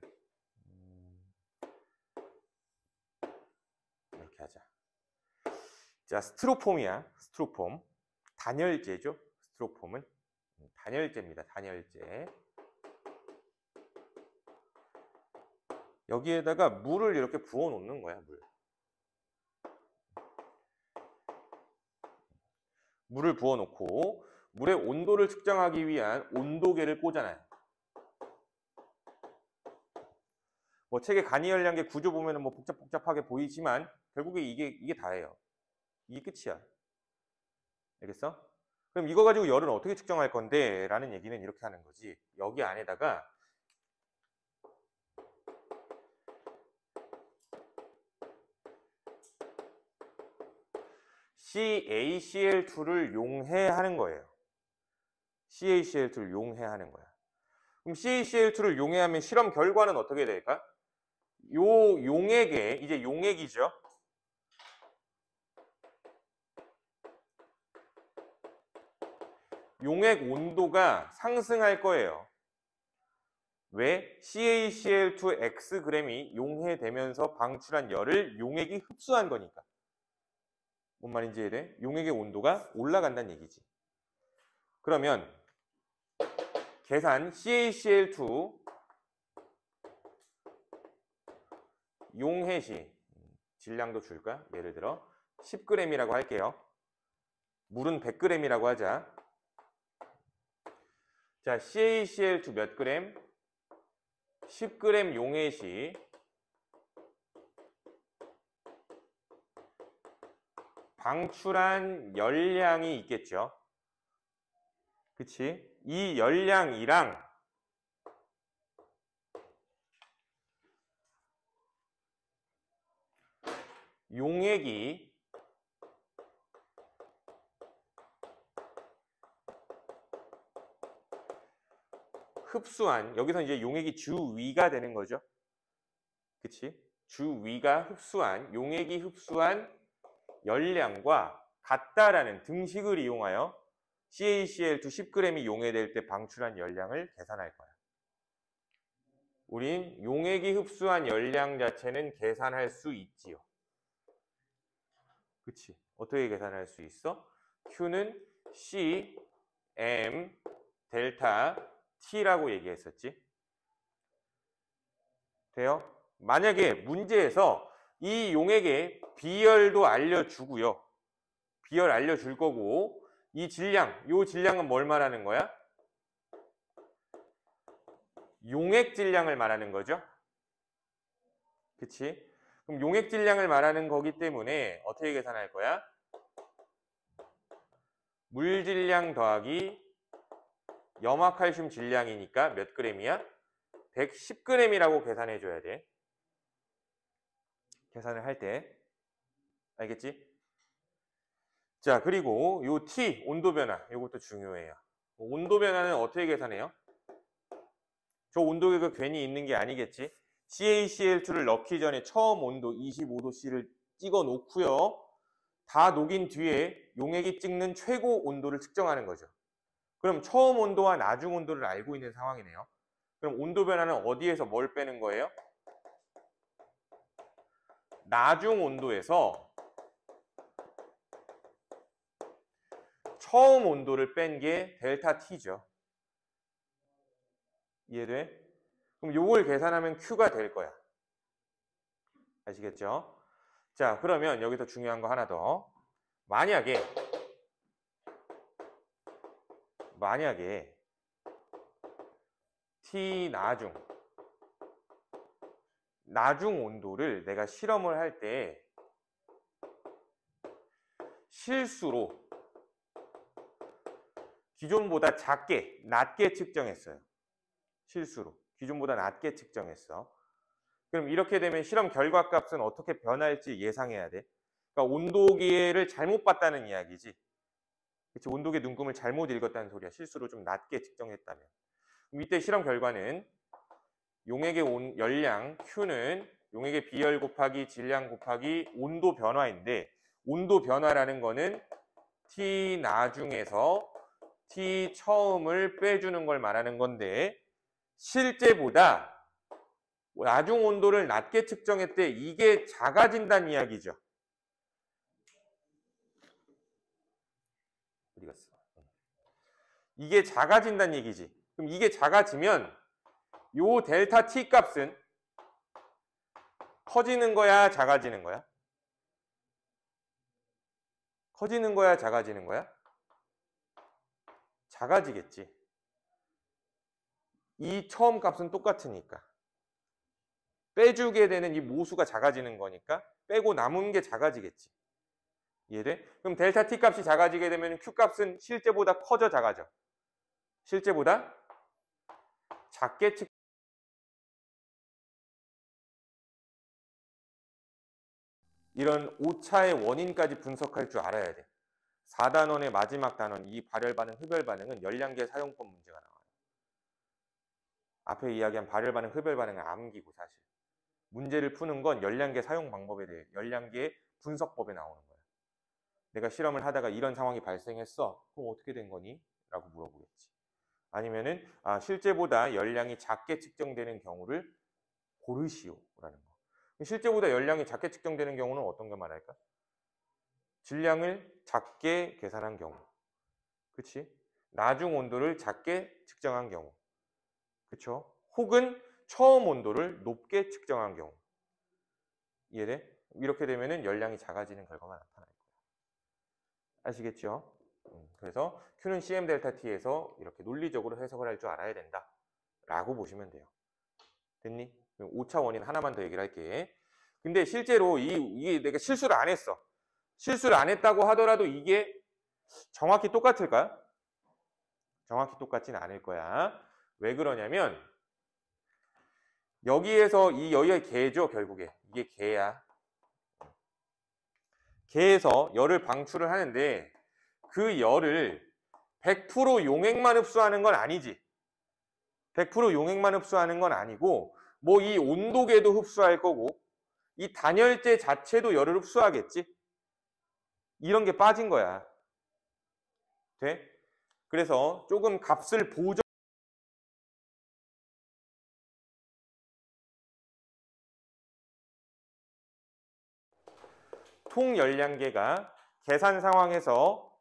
이렇게 하자. 자, 스티로폼이야. 스티로폼. 단열재죠. 스티로폼은 단열재입니다. 단열재. 여기에다가 물을 이렇게 부어 놓는 거야. 물을 부어 놓고 물의 온도를 측정하기 위한 온도계를 꽂아놔요. 뭐 책에 간이 열량계 구조 보면은 뭐 복잡하게 보이지만 결국에 이게 다예요. 이게 끝이야. 알겠어? 그럼 이거 가지고 열은 어떻게 측정할 건데? 라는 얘기는 이렇게 하는 거지. 여기 안에다가 CaCl2를 용해 하는 거예요. CaCl2를 용해 하는 거야. 그럼 CaCl2를 용해하면 실험 결과는 어떻게 될까? 요 용액에, 이제 용액이죠. 용액 온도가 상승할 거예요. 왜? CaCl2X g이 용해되면서 방출한 열을 용액이 흡수한 거니까. 뭔 말인지 이해돼? 용액의 온도가 올라간다는 얘기지. 그러면 계산 CaCl2 용해 시 질량도 줄까? 예를 들어 10g이라고 할게요. 물은 100g이라고 하자. 자, CaCl2 몇 g? 10g 용해 시 방출한 열량이 있겠죠. 그치? 이 열량이랑 용액이 흡수한, 여기서 이제 용액이 주위가 되는 거죠. 그치? 주위가 흡수한, 용액이 흡수한 열량과 같다라는 등식을 이용하여 CaCl2 10g이 용해될 때 방출한 열량을 계산할 거야. 우린 용액이 흡수한 열량 자체는 계산할 수 있지요. 그치? 어떻게 계산할 수 있어? Q는 C, M, 델타, T라고 얘기했었지. 돼요? 만약에 문제에서 이 용액의 비열도 알려주고요. 비열 알려줄 거고, 이 질량, 이 질량은 뭘 말하는 거야? 용액 질량을 말하는 거죠. 그치? 그럼 용액 질량을 말하는 거기 때문에 어떻게 계산할 거야? 물 질량 더하기 염화칼슘 질량이니까 몇 g이야? 110g이라고 계산해 줘야 돼. 계산을 할 때. 알겠지? 자, 그리고 요 T, 온도 변화. 이것도 중요해요. 온도 변화는 어떻게 계산해요? 저 온도계가 괜히 있는 게 아니겠지? CaCl2를 넣기 전에 처음 온도 25도C를 찍어 놓고요. 다 녹인 뒤에 용액이 찍는 최고 온도를 측정하는 거죠. 그럼 처음 온도와 나중 온도를 알고 있는 상황이네요. 그럼 온도 변화는 어디에서 뭘 빼는 거예요? 나중 온도에서 처음 온도를 뺀 게 델타 T죠. 이해돼? 그럼 요걸 계산하면 Q가 될 거야. 아시겠죠? 자, 그러면 여기서 중요한 거 하나 더. 만약에 T 나중 온도를 내가 실험을 할 때 실수로 기존보다 낮게 측정했어요. 실수로 기존보다 낮게 측정했어. 그럼 이렇게 되면 실험 결과값은 어떻게 변할지 예상해야 돼. 그러니까 온도계를 잘못 봤다는 이야기지. 그치? 온도계 눈금을 잘못 읽었다는 소리야. 실수로 좀 낮게 측정했다면. 그럼 이때 실험 결과는 용액의 열량 Q는 용액의 비열 곱하기 질량 곱하기 온도 변화인데, 온도 변화라는 거는 T 나중에서 T 처음을 빼주는 걸 말하는 건데, 실제보다 나중 온도를 낮게 측정했을 때 이게 작아진다는 이야기죠. 어디 갔어? 이게 작아진다는 얘기지. 그럼 이게 작아지면 요 델타 T 값은 커지는 거야, 작아지는 거야? 커지는 거야, 작아지는 거야? 작아지겠지. 이 처음 값은 똑같으니까. 빼주게 되는 이 모수가 작아지는 거니까 빼고 남은 게 작아지겠지. 이해돼? 그럼 델타 T 값이 작아지게 되면 Q 값은 실제보다 커져, 작아져? 실제보다 작게 이런 오차의 원인까지 분석할 줄 알아야 돼. 4단원의 마지막 단원, 이 발열 반응, 흡열 반응은 열량계 사용법 문제가 나와요. 앞에 이야기한 발열 반응, 흡열 반응은 암기고 사실. 문제를 푸는 건 열량계 사용 방법에 대해, 열량계 분석법에 나오는 거야. 내가 실험을 하다가 이런 상황이 발생했어. 그럼 어떻게 된 거니? 라고 물어보겠지. 아니면은 실제보다 열량이 작게 측정되는 경우를 고르시오라는 거. 실제보다 열량이 작게 측정되는 경우는 어떤 걸 말할까? 질량을 작게 계산한 경우. 그치? 나중 온도를 작게 측정한 경우. 그쵸? 혹은 처음 온도를 높게 측정한 경우. 이해돼? 이렇게 되면은 열량이 작아지는 결과가 나타날 거야. 아시겠죠? 그래서 Q는 CM 델타 T에서 이렇게 논리적으로 해석을 할 줄 알아야 된다. 라고 보시면 돼요. 됐니? 5차 원인 하나만 더 얘기를 할게. 근데 실제로 이게 내가 실수를 안 했어. 실수를 안 했다고 하더라도 이게 정확히 똑같을까? 정확히 똑같지는 않을 거야. 왜 그러냐면 여기에서 여기가 개죠, 결국에. 이게 개야. 개에서 열을 방출을 하는데 그 열을 100% 용액만 흡수하는 건 아니지. 100% 용액만 흡수하는 건 아니고 뭐 이 온도계도 흡수할 거고 이 단열재 자체도 열을 흡수하겠지. 이런 게 빠진 거야. 돼? 그래서 조금 값을 보정 통열량계가 계산 상황에서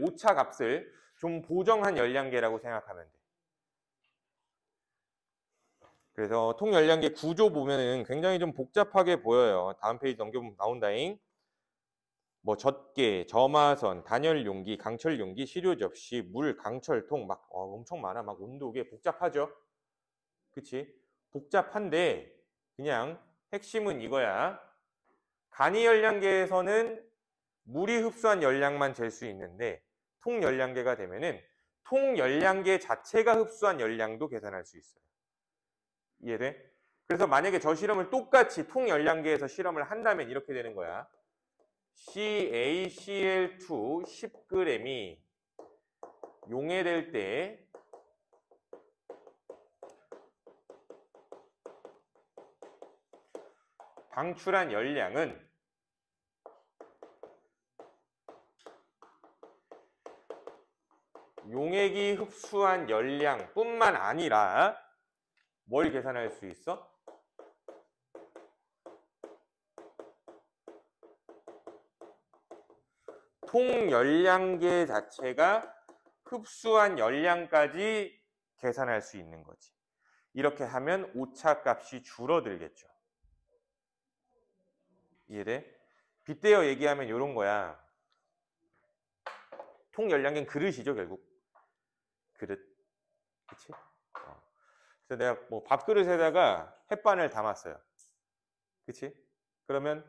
오차 값을 좀 보정한 열량계라고 생각하면 돼. 그래서 통열량계 구조 보면은 굉장히 좀 복잡하게 보여요. 다음 페이지 넘겨보면 나온다잉. 뭐 젖계, 점화선, 단열용기, 강철용기, 시료접시, 물, 강철통 막 엄청 많아. 막 온도계 복잡하죠. 그치? 복잡한데 그냥 핵심은 이거야. 간이열량계에서는 물이 흡수한 열량만 잴 수 있는데 통열량계가 되면은 통열량계 자체가 흡수한 열량도 계산할 수 있어요. 이해돼? 그래서 만약에 저 실험을 똑같이 통열량계에서 실험을 한다면 이렇게 되는 거야. CaCl2 10g이 용해될 때 방출한 열량은 용액이 흡수한 열량뿐만 아니라 뭘 계산할 수 있어? 통열량계 자체가 흡수한 열량까지 계산할 수 있는 거지. 이렇게 하면 오차 값이 줄어들겠죠. 이해돼? 빗대어 얘기하면 이런 거야. 통열량계는 그릇이죠, 결국. 그릇. 그치? 그래서 내가 뭐 밥그릇에다가 햇반을 담았어요. 그치? 그러면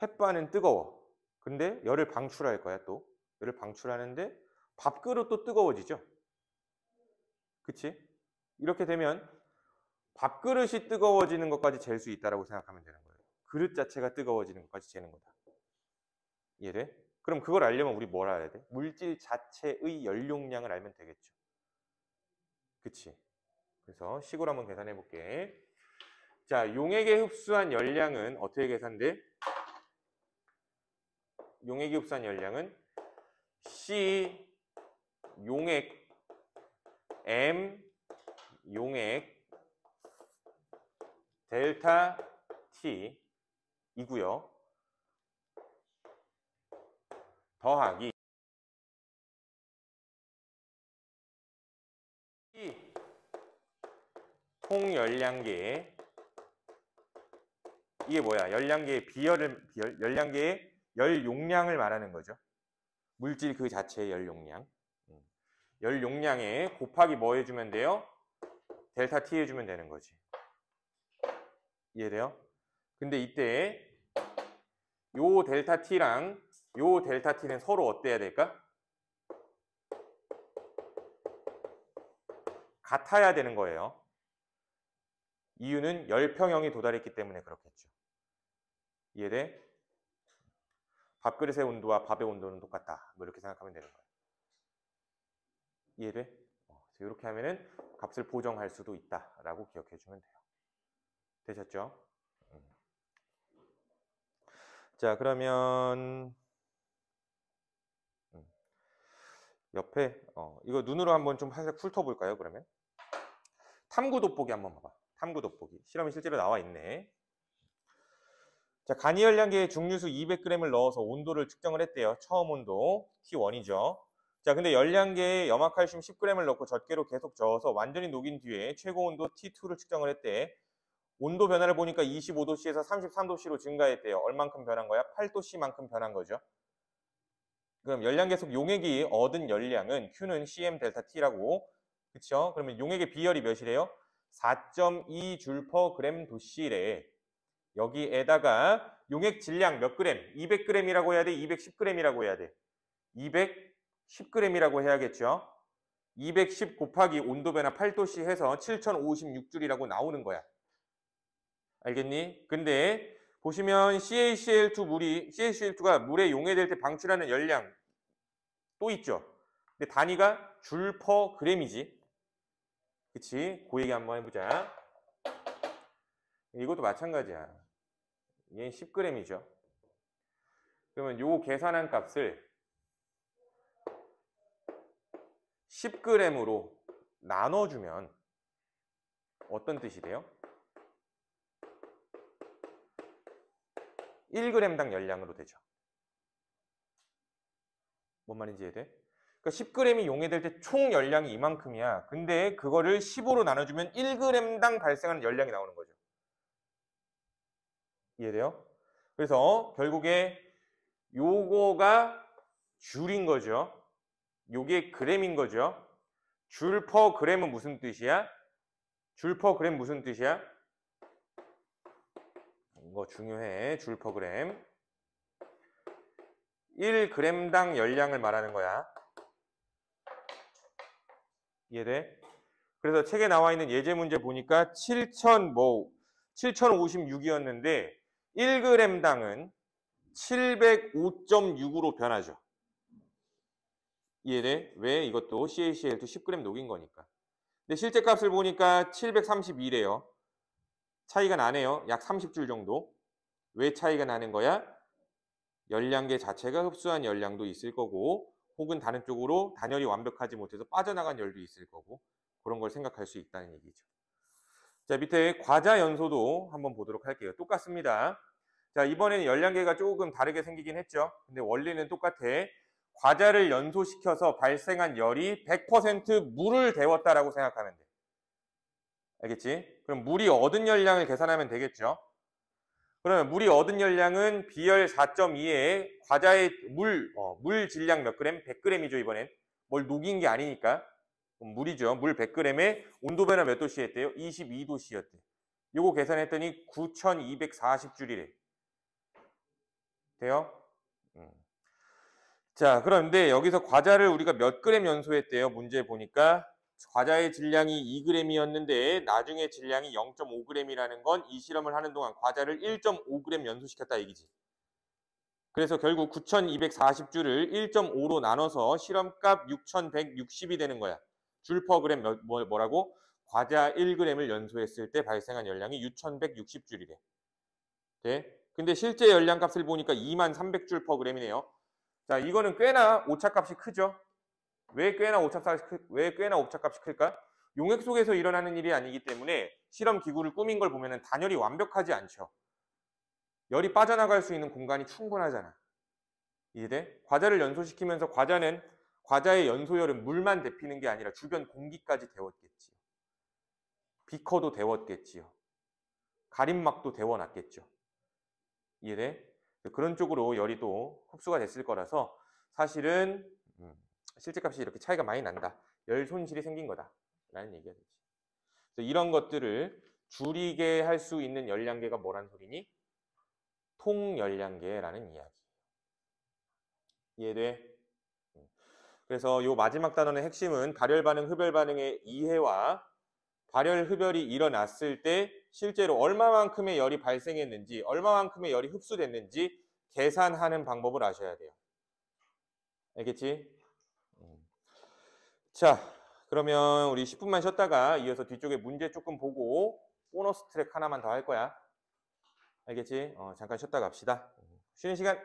햇반은 뜨거워. 근데 열을 방출할 거야, 또. 열을 방출하는데 밥그릇도 뜨거워지죠. 그치? 이렇게 되면 밥그릇이 뜨거워지는 것까지 잴 수 있다고 생각하면 되는 거예요. 그릇 자체가 뜨거워지는 것까지 재는 거다. 이해돼? 그럼 그걸 알려면 우리 뭘 알아야 돼? 물질 자체의 연용량을 알면 되겠죠. 그치? 그래서 식으로 한번 계산해 볼게. 자, 용액에 흡수한 열량은 어떻게 계산돼? 용액이 흡수한 열량은 C 용액 M 용액 델타 T 이고요. 더하기 통열량계 이게 뭐야? 열량계의 열량계의 열 용량을 말하는 거죠. 물질 그 자체의 열 용량. 열 용량에 곱하기 뭐 해주면 돼요? 델타 T 해주면 되는 거지. 이해돼요? 근데 이때 요 델타 T랑 요 델타 T는 서로 어때야 될까? 같아야 되는 거예요. 이유는 열평형이 도달했기 때문에 그렇겠죠. 이해돼? 밥그릇의 온도와 밥의 온도는 똑같다. 뭐 이렇게 생각하면 되는 거예요. 이해돼? 그래서 이렇게 하면은 값을 보정할 수도 있다라고 기억해 주면 돼요. 되셨죠? 자, 그러면 옆에 이거 눈으로 한번 좀 살짝 훑어볼까요? 그러면 탐구 돋보기 한번 봐봐. 탐구 돋보기. 실험이 실제로 나와 있네. 자, 간이열량계에 중류수 200g을 넣어서 온도를 측정을 했대요. 처음 온도 T1이죠. 자, 근데 열량계에 염화칼슘 10g을 넣고 젖계로 계속 저어서 완전히 녹인 뒤에 최고 온도 T2를 측정을 했대. 온도 변화를 보니까 25도씨에서 33도씨로 증가했대요. 얼만큼 변한 거야? 8도씨만큼 변한 거죠. 그럼 열량계 속 용액이 얻은 열량은 Q는 CM 델타 T라고. 그쵸? 그러면 용액의 비열이 몇이래요? 4.2 줄 퍼 그램 도시래. 여기에다가 용액 질량 몇 그램? 200g이라고 해야 돼? 210g이라고 해야 돼? 210g이라고 해야겠죠? 210 곱하기 온도 변화 8도씨 해서 7056줄이라고 나오는 거야. 알겠니? 근데 보시면 CaCl2가 물에 용해될 때 방출하는 열량 또 있죠. 근데 단위가 줄 퍼 그램이지. 그치? 그 얘기 한번 해보자. 이것도 마찬가지야. 얘는 10g이죠. 그러면 요 계산한 값을 10g으로 나눠주면 어떤 뜻이 돼요? 1g당 열량으로 되죠. 뭔 말인지 이해돼? 그러니까 10g이 용해될 때 총 열량이 이만큼이야. 근데 그거를 15로 나눠주면 1g당 발생하는 열량이 나오는 거죠. 이해돼요? 그래서 결국에 요거가 줄인 거죠. 요게 그램인 거죠. 줄 퍼 그램은 무슨 뜻이야? 줄 퍼 그램 무슨 뜻이야? 이거 중요해. 줄 퍼 그램. 1g당 열량을 말하는 거야. 이해돼? 그래서 책에 나와 있는 예제 문제 보니까 7056이었는데 1g당은 705.6으로 변하죠. 이해돼? 왜? 이것도 CaCl2 10g 녹인 거니까. 근데 실제 값을 보니까 732래요. 차이가 나네요. 약 30줄 정도. 왜 차이가 나는 거야? 열량계 자체가 흡수한 열량도 있을 거고 혹은 다른 쪽으로 단열이 완벽하지 못해서 빠져나간 열도 있을 거고 그런 걸 생각할 수 있다는 얘기죠. 자, 밑에 과자 연소도 한번 보도록 할게요. 똑같습니다. 자, 이번에는 열량계가 조금 다르게 생기긴 했죠. 근데 원리는 똑같아. 과자를 연소시켜서 발생한 열이 100% 물을 데웠다라고 생각하면 돼. 알겠지? 그럼 물이 얻은 열량을 계산하면 되겠죠. 그러면 물이 얻은 열량은 비열 4.2에 과자의 물 질량 몇 그램? 100g이죠, 이번엔. 뭘 녹인 게 아니니까. 물이죠. 물 100g에 온도 변화 몇 도씨 했대요? 22도씨였대. 요거 계산했더니 9240줄이래. 돼요? 자, 그런데 여기서 과자를 우리가 몇 그램 연소했대요? 문제 보니까 과자의 질량이 2g이었는데 나중에 질량이 0.5g이라는 건 이 실험을 하는 동안 과자를 1.5g 연소시켰다 얘기지. 그래서 결국 9240줄을 1.5로 나눠서 실험값 6160이 되는 거야. 줄 퍼 그램 뭐라고? 과자 1g을 연소했을 때 발생한 열량이 6160줄이래. 네? 근데 실제 열량 값을 보니까 2300줄 퍼 그램이네요. 자, 이거는 꽤나 오차값이 크죠. 왜 꽤나 오차값이 클까? 용액 속에서 일어나는 일이 아니기 때문에 실험 기구를 꾸민 걸 보면 단열이 완벽하지 않죠. 열이 빠져나갈 수 있는 공간이 충분하잖아. 이해돼? 과자를 연소시키면서 과자의 연소열은 물만 데피는 게 아니라 주변 공기까지 데웠겠지요. 비커도 데웠겠지요. 가림막도 데워놨겠죠. 이해돼? 그런 쪽으로 열이 또 흡수가 됐을 거라서 사실은 실제값이 이렇게 차이가 많이 난다. 열 손실이 생긴 거다. 라는 얘기가 되지. 이런 것들을 줄이게 할 수 있는 열량계가 뭐란 소리니? 통열량계라는 이야기. 이해돼? 그래서 요 마지막 단원의 핵심은 발열 반응, 흡열 반응의 이해와 발열, 흡열이 일어났을 때 실제로 얼마만큼의 열이 발생했는지, 얼마만큼의 열이 흡수됐는지 계산하는 방법을 아셔야 돼요. 알겠지? 자, 그러면 우리 10분만 쉬었다가 이어서 뒤쪽에 문제 조금 보고 보너스 트랙 하나만 더 할 거야. 알겠지? 잠깐 쉬었다 갑시다. 쉬는 시간.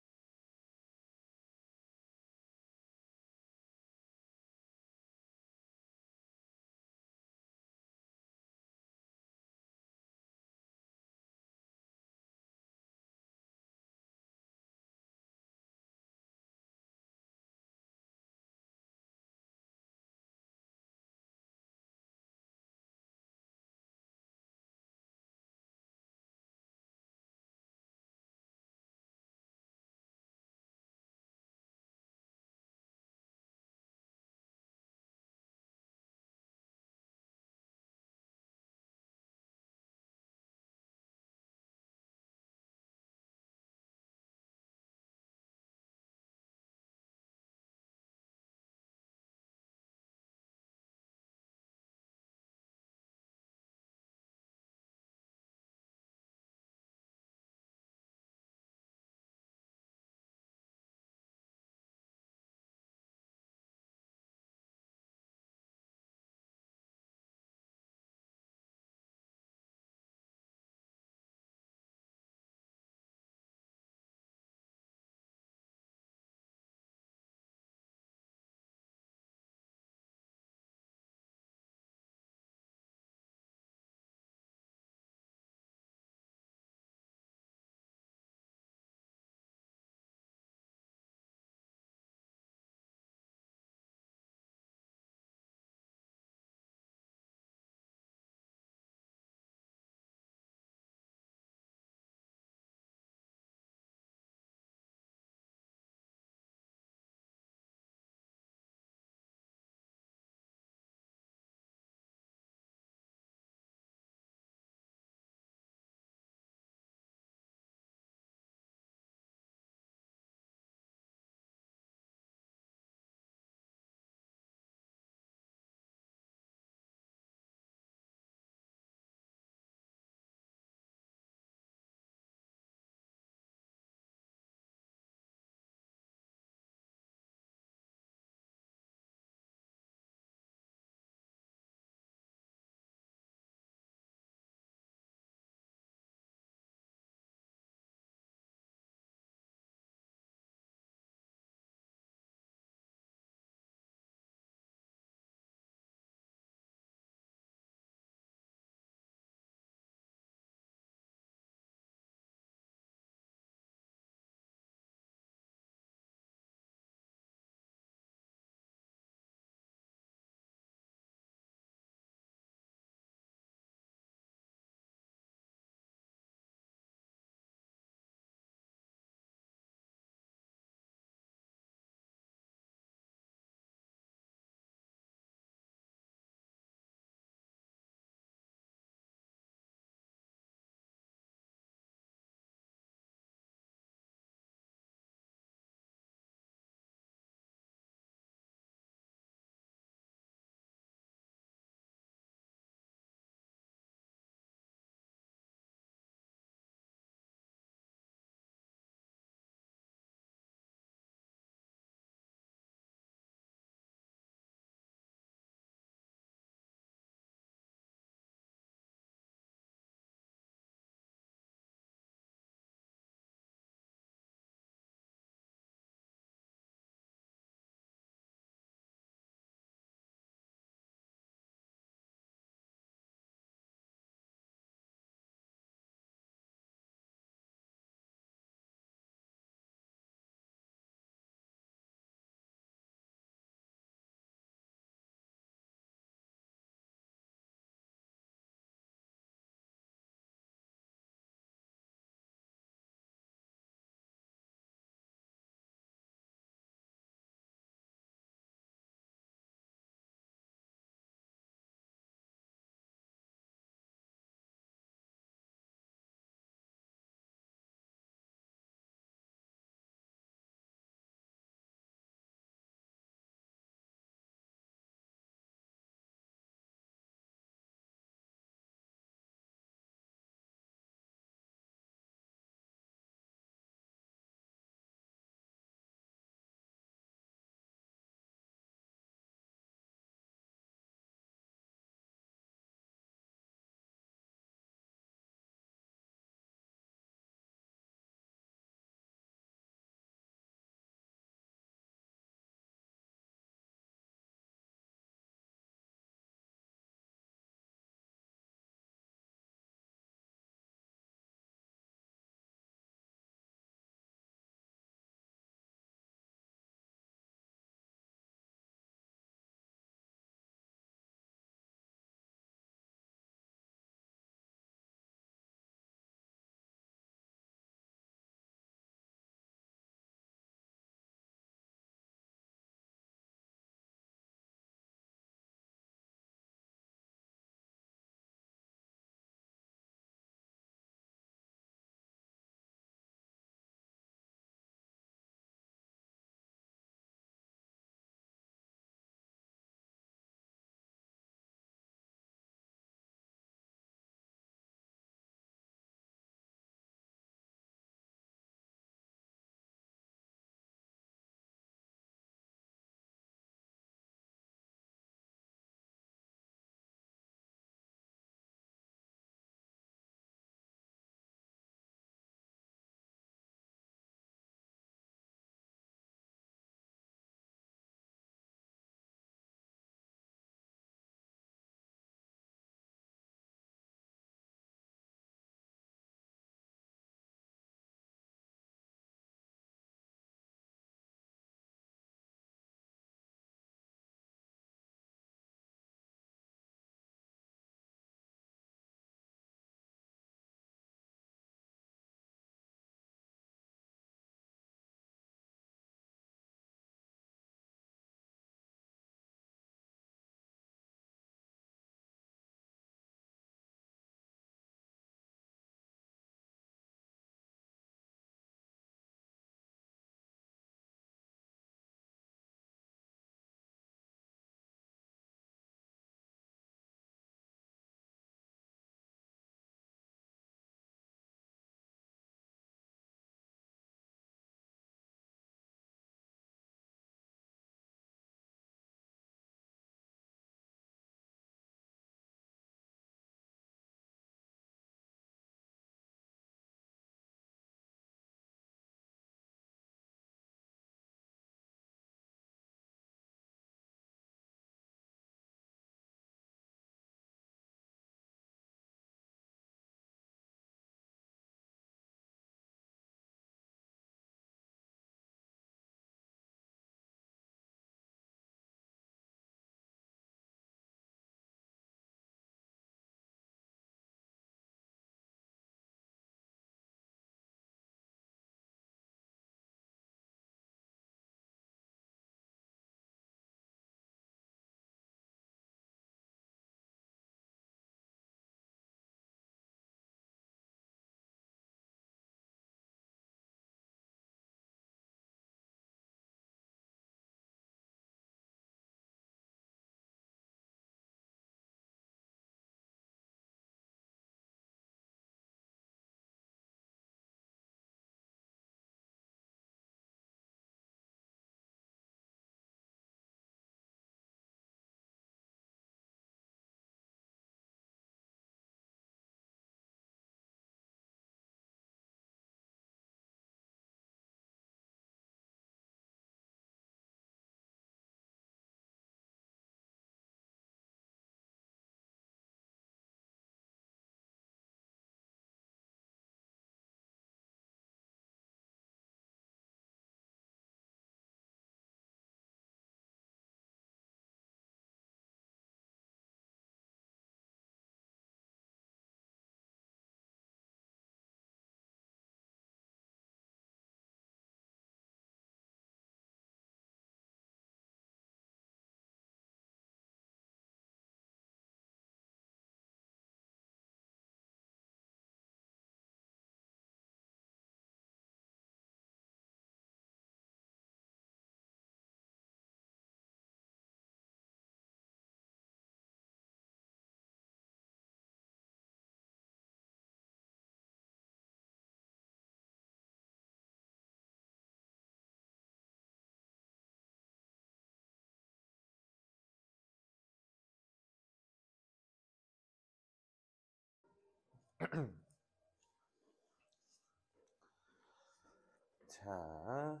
자,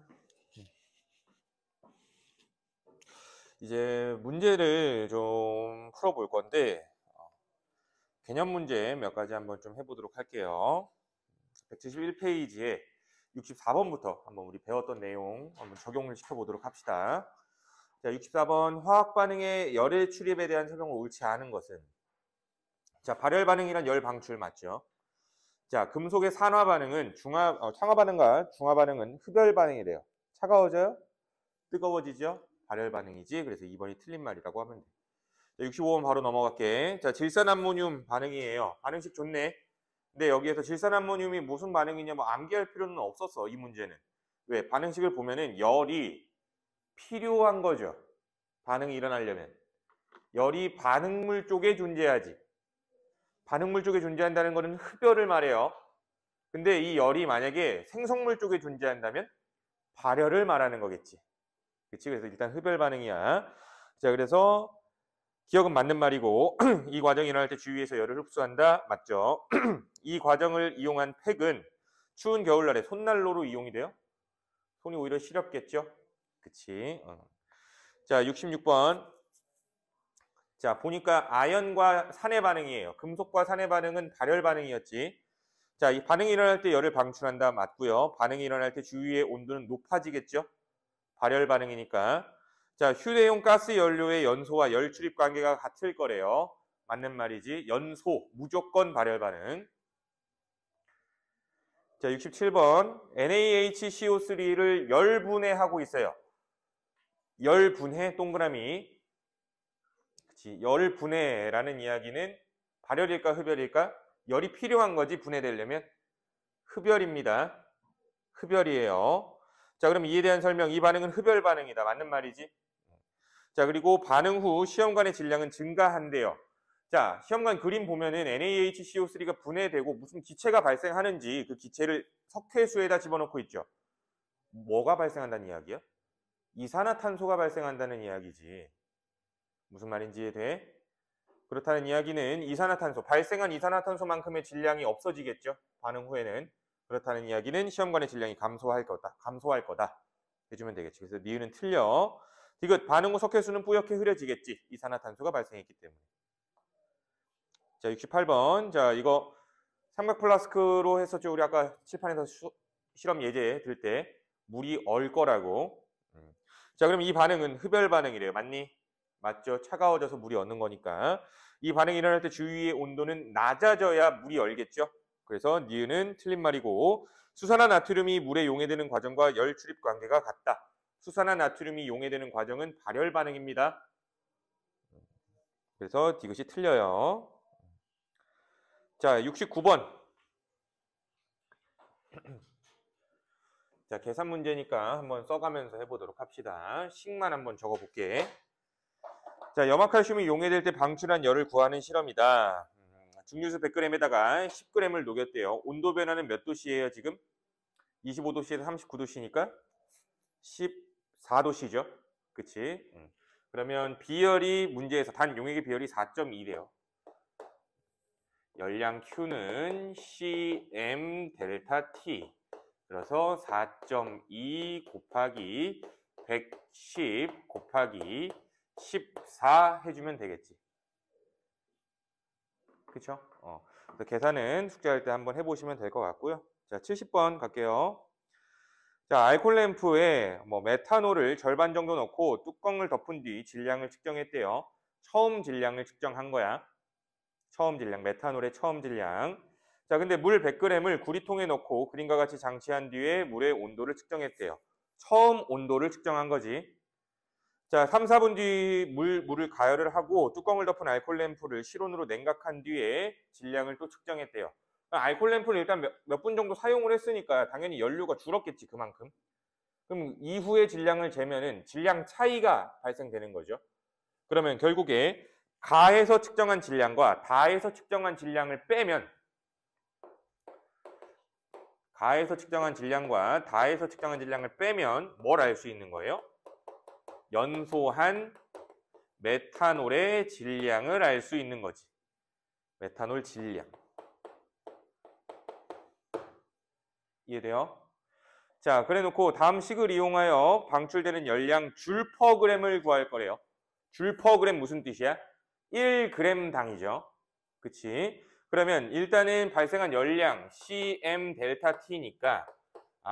이제 문제를 좀 풀어볼 건데 개념 문제 몇 가지 한번 좀 해보도록 할게요. 171페이지에 64번부터 한번 우리 배웠던 내용 한번 적용을 시켜보도록 합시다. 자, 64번 화학 반응의 열의 출입에 대한 설명을 옳지 않은 것은, 자, 발열 반응이란 열 방출 맞죠? 자, 금속의 산화 반응은 창화 반응과 중화 반응은 흡열 반응이래요. 차가워져요? 뜨거워지죠? 발열 반응이지. 그래서 2번이 틀린 말이라고 하면 돼. 65번 바로 넘어갈게. 자, 질산암모늄 반응이에요. 반응식 좋네. 근데 여기에서 질산암모늄이 무슨 반응이냐 뭐 암기할 필요는 없었어. 이 문제는. 왜? 반응식을 보면은 열이 필요한 거죠. 반응이 일어나려면. 열이 반응물 쪽에 존재하지. 반응물 쪽에 존재한다는 거는 흡열을 말해요. 근데 이 열이 만약에 생성물 쪽에 존재한다면 발열을 말하는 거겠지. 그치? 그래서 일단 흡열 반응이야. 자, 그래서 기억은 맞는 말이고 이 과정이 일어날 때 주위에서 열을 흡수한다. 맞죠? 이 과정을 이용한 팩은 추운 겨울날에 손난로로 이용이 돼요. 손이 오히려 시렵겠죠? 그치? 자, 66번. 자, 보니까 아연과 산의 반응이에요. 금속과 산의 반응은 발열 반응이었지. 자, 이 반응이 일어날 때 열을 방출한다. 맞고요. 반응이 일어날 때 주위의 온도는 높아지겠죠? 발열 반응이니까. 자, 휴대용 가스 연료의 연소와 열 출입 관계가 같을 거래요. 맞는 말이지. 연소, 무조건 발열 반응. 자, 67번. NaHCO3를 열분해하고 있어요. 열분해, 동그라미. 그치. 열분해라는 이야기는 발열일까, 흡열일까? 열이 필요한 거지, 분해되려면. 흡열입니다. 흡열이에요. 자, 그럼 이에 대한 설명. 이 반응은 흡열 반응이다. 맞는 말이지. 자, 그리고 반응 후 시험관의 질량은 증가한대요. 자, 시험관 그림 보면은 NaHCO3가 분해되고 무슨 기체가 발생하는지 그 기체를 석회수에다 집어넣고 있죠. 뭐가 발생한다는 이야기야? 이산화탄소가 발생한다는 이야기지. 무슨 말인지 이해돼? 그렇다는 이야기는 이산화탄소, 발생한 이산화탄소만큼의 질량이 없어지겠죠. 반응 후에는. 그렇다는 이야기는 시험관의 질량이 감소할 거다. 해주면 되겠지. 그래서 니은은 틀려. 디귿, 반응 후 석회수는 뿌옇게 흐려지겠지. 이산화탄소가 발생했기 때문에. 자, 68번. 자, 이거 삼각 플라스크로 했었죠. 우리 아까 칠판에서 실험 예제 들 때 물이 얼 거라고. 자, 그럼 이 반응은 흡열 반응이래요. 맞니? 맞죠? 차가워져서 물이 얼는 거니까. 이 반응이 일어날 때 주위의 온도는 낮아져야 물이 얼겠죠. 그래서 니은은 틀린 말이고, 수산화 나트륨이 물에 용해되는 과정과 열 출입 관계가 같다. 수산화 나트륨이 용해되는 과정은 발열 반응입니다. 그래서 디귿이 틀려요. 자, 69번. 자, 계산 문제니까 한번 써가면서 해보도록 합시다. 식만 한번 적어볼게. 자, 염화칼슘이 용해될 때 방출한 열을 구하는 실험이다. 증류수 100g에다가 10g을 녹였대요. 온도 변화는 몇 도씨예요, 지금? 25도씨에서 39도씨니까 14도씨죠. 그치? 그러면 비열이 문제에서 단 용액의 비열이 4.2래요. 열량 Q는 CM 델타 T. 그래서 4.2 곱하기 110 곱하기 14 해주면 되겠지. 그쵸? 그래서 계산은 숙제할 때 한번 해보시면 될 것 같고요. 자, 70번 갈게요. 자, 알코올 램프에 메탄올을 절반 정도 넣고 뚜껑을 덮은 뒤 질량을 측정했대요. 처음 질량을 측정한 거야. 처음 질량, 메탄올의 처음 질량. 자, 근데 물 100g을 구리통에 넣고 그림과 같이 장치한 뒤에 물의 온도를 측정했대요. 처음 온도를 측정한 거지. 자, 3, 4분 뒤 물을 가열을 하고 뚜껑을 덮은 알코올 램프를 실온으로 냉각한 뒤에 질량을 또 측정했대요. 알코올 램프를 일단 몇 분 정도 사용을 했으니까 당연히 연료가 줄었겠지, 그만큼. 그럼 이후의 질량을 재면은 질량 차이가 발생되는 거죠. 그러면 결국에 가에서 측정한 질량과 다에서 측정한 질량을 빼면 가에서 측정한 질량과 다에서 측정한 질량을 빼면 뭘 알 수 있는 거예요? 연소한 메탄올의 질량을 알 수 있는 거지. 메탄올 질량. 이해돼요? 자, 그래 놓고 다음 식을 이용하여 방출되는 열량 줄 퍼 그램을 구할 거래요. 줄 퍼 그램 무슨 뜻이야? 1g 당이죠. 그치? 그러면 일단은 발생한 열량 cm 델타 t니까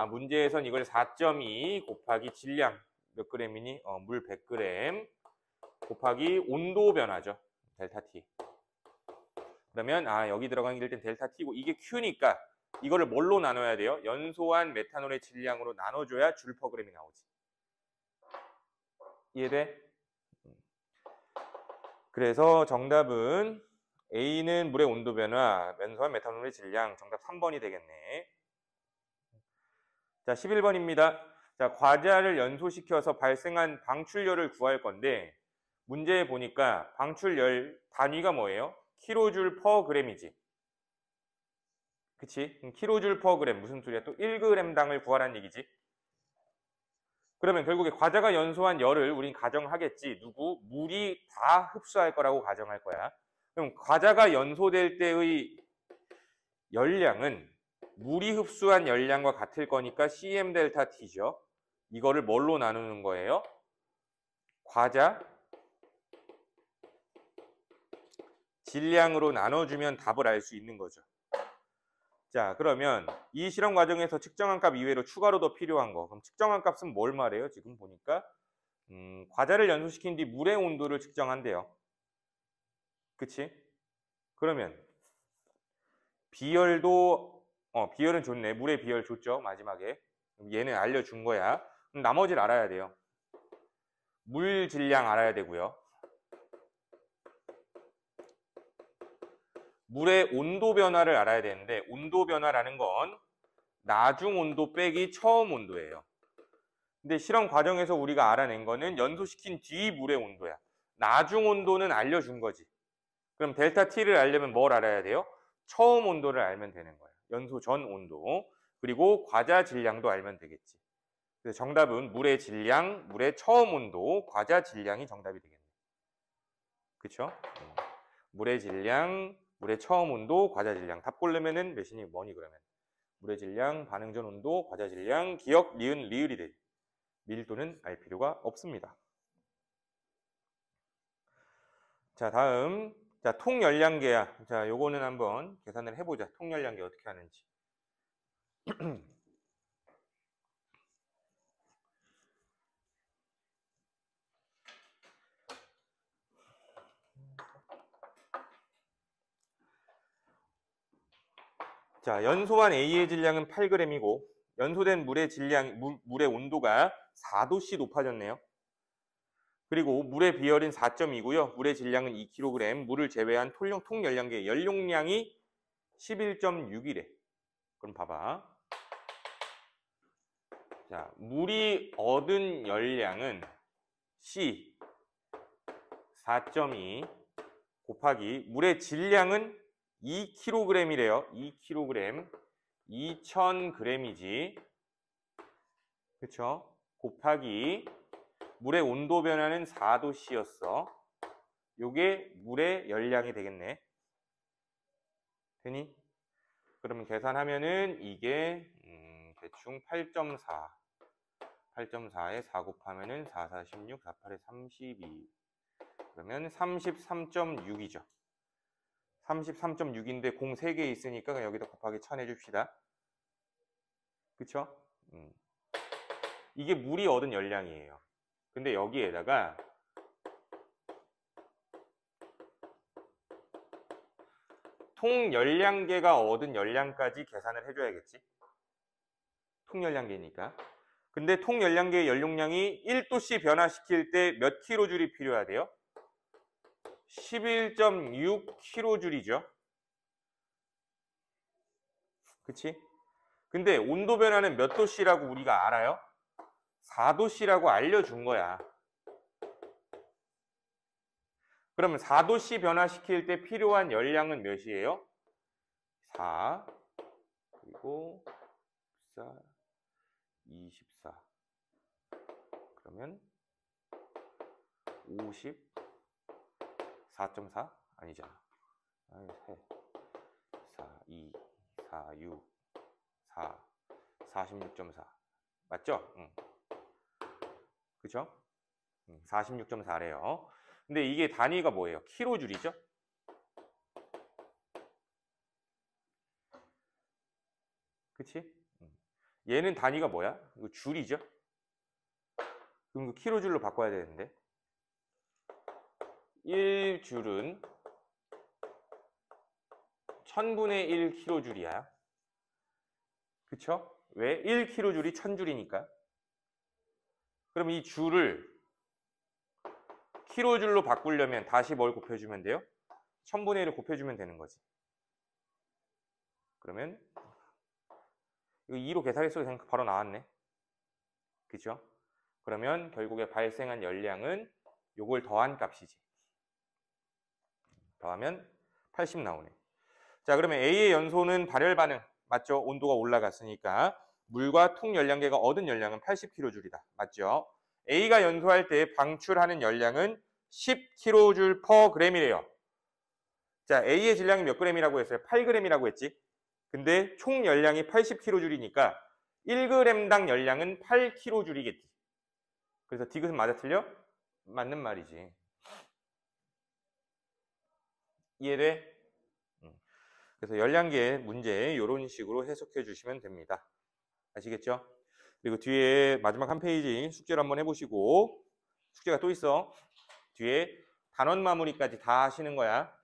문제에선 이걸 4.2 곱하기 질량 몇 g이니? 물 100g 곱하기 온도 변화죠. 델타 t. 그러면 여기 들어가는 게 일단 델타 t고 이게 q니까 이거를 뭘로 나눠야 돼요? 연소한 메탄올의 질량으로 나눠줘야 줄 퍼 그램이 나오지. 이해돼? 그래서 정답은 A는 물의 온도 변화, 연소한 메탄올의 질량. 정답 3번이 되겠네. 자, 11번입니다. 자, 과자를 연소시켜서 발생한 방출열을 구할 건데 문제에 보니까 방출열 단위가 뭐예요? 킬로줄 퍼 그램이지. 그치? 킬로줄 퍼 그램 무슨 소리야? 또 1g당을 구하라는 얘기지. 그러면 결국에 과자가 연소한 열을 우린 가정하겠지. 누구? 물이 다 흡수할 거라고 가정할 거야. 그럼 과자가 연소될 때의 열량은 물이 흡수한 열량과 같을 거니까 cm 델타 t죠. 이거를 뭘로 나누는 거예요? 과자 질량으로 나눠주면 답을 알 수 있는 거죠. 자, 그러면 이 실험 과정에서 측정한 값 이외로 추가로 더 필요한 거. 그럼 측정한 값은 뭘 말해요? 지금 보니까 과자를 연소시킨 뒤 물의 온도를 측정한대요. 그치? 그러면 비열도 비열은 좋네. 물의 비열 좋죠. 마지막에. 얘는 알려준 거야. 그럼 나머지를 알아야 돼요. 물 질량 알아야 되고요. 물의 온도 변화를 알아야 되는데 온도 변화라는 건 나중 온도 빼기 처음 온도예요. 근데 실험 과정에서 우리가 알아낸 거는 연소시킨 뒤 물의 온도야. 나중 온도는 알려준 거지. 그럼 델타 T를 알려면 뭘 알아야 돼요? 처음 온도를 알면 되는 거야. 연소 전 온도. 그리고 과자 질량도 알면 되겠지. 그래서 정답은 물의 질량, 물의 처음 온도, 과자 질량이 정답이 되겠네. 그쵸? 물의 질량, 물의 처음 온도, 과자 질량. 답 고르면은 몇이니 뭐니 그러면? 물의 질량, 반응 전 온도, 과자 질량, 기억, 니은, 리을이 되지. 밀도는 알 필요가 없습니다. 자, 다음. 자, 통열량계야. 자, 요거는 한번 계산을 해보자. 통열량계 어떻게 하는지. 자, 연소한 A의 질량은 8g이고 연소된 물의 질량, 물의 온도가 4도씨 높아졌네요. 그리고 물의 비열은 4.2고요. 물의 질량은 2kg, 물을 제외한 통열량계의 연용량이 11.6이래. 그럼 봐봐. 자, 물이 얻은 열량은 C 4.2 곱하기 물의 질량은 2kg이래요. 2kg, 2000g이지. 그쵸? 곱하기 물의 온도 변화는 4도씨였어. 요게 물의 열량이 되겠네. 되니? 그러면 계산하면은 이게 대충 8.4. 8.4에 4 곱하면은 4, 4, 16, 4, 8에 32. 그러면 33.6이죠. 33.6인데 공 3개 있으니까 그냥 여기다 곱하기 1000 해줍시다. 그쵸? 이게 물이 얻은 열량이에요. 근데 여기에다가 통열량계가 얻은 열량까지 계산을 해줘야겠지. 통열량계니까. 근데 통열량계의 연용량이 1도씨 변화시킬 때 몇 킬로줄이 필요하대요? 11.6kJ죠. 그치? 근데 온도 변화는 몇 도씨라고 우리가 알아요? 4도씨라고 알려준 거야. 그러면 4도씨 변화시킬 때 필요한 열량은 몇이에요? 4 그리고 4 24 그러면 50 4.4? 아니잖아. 4, 2, 4, 6, 4, 46.4. 맞죠? 그죠? 46.4래요. 근데 이게 단위가 뭐예요? 킬로줄이죠? 그치? 얘는 단위가 뭐야? 이거 줄이죠? 그럼 그 킬로줄로 바꿔야 되는데 1줄은 1000분의 1 킬로줄이야. 그쵸? 왜? 1킬로줄이 1000줄이니까. 그럼 이 줄을 킬로줄로 바꾸려면 다시 뭘 곱해주면 돼요? 1000분의 1을 곱해주면 되는 거지. 그러면 이거 2로 계산했어도 그냥 바로 나왔네. 그죠? 그러면 결국에 발생한 열량은 요걸 더한 값이지. 더하면 80 나오네. 자, 그러면 A의 연소는 발열 반응. 맞죠? 온도가 올라갔으니까. 물과 통 열량계가 얻은 열량은 80kJ이다. 맞죠? A가 연소할 때 방출하는 열량은 10kJ per g이래요. 자, A의 질량이 몇 g이라고 했어요? 8g이라고 했지? 근데 총 열량이 80kJ이니까 1g당 열량은 8kJ이겠지. 그래서 디귿은 맞아 틀려? 맞는 말이지. 이해돼? 그래서 열량계 문제 이런 식으로 해석해 주시면 됩니다. 아시겠죠? 그리고 뒤에 마지막 한 페이지 숙제를 한번 해보시고 숙제가 또 있어. 뒤에 단원 마무리까지 다 하시는 거야.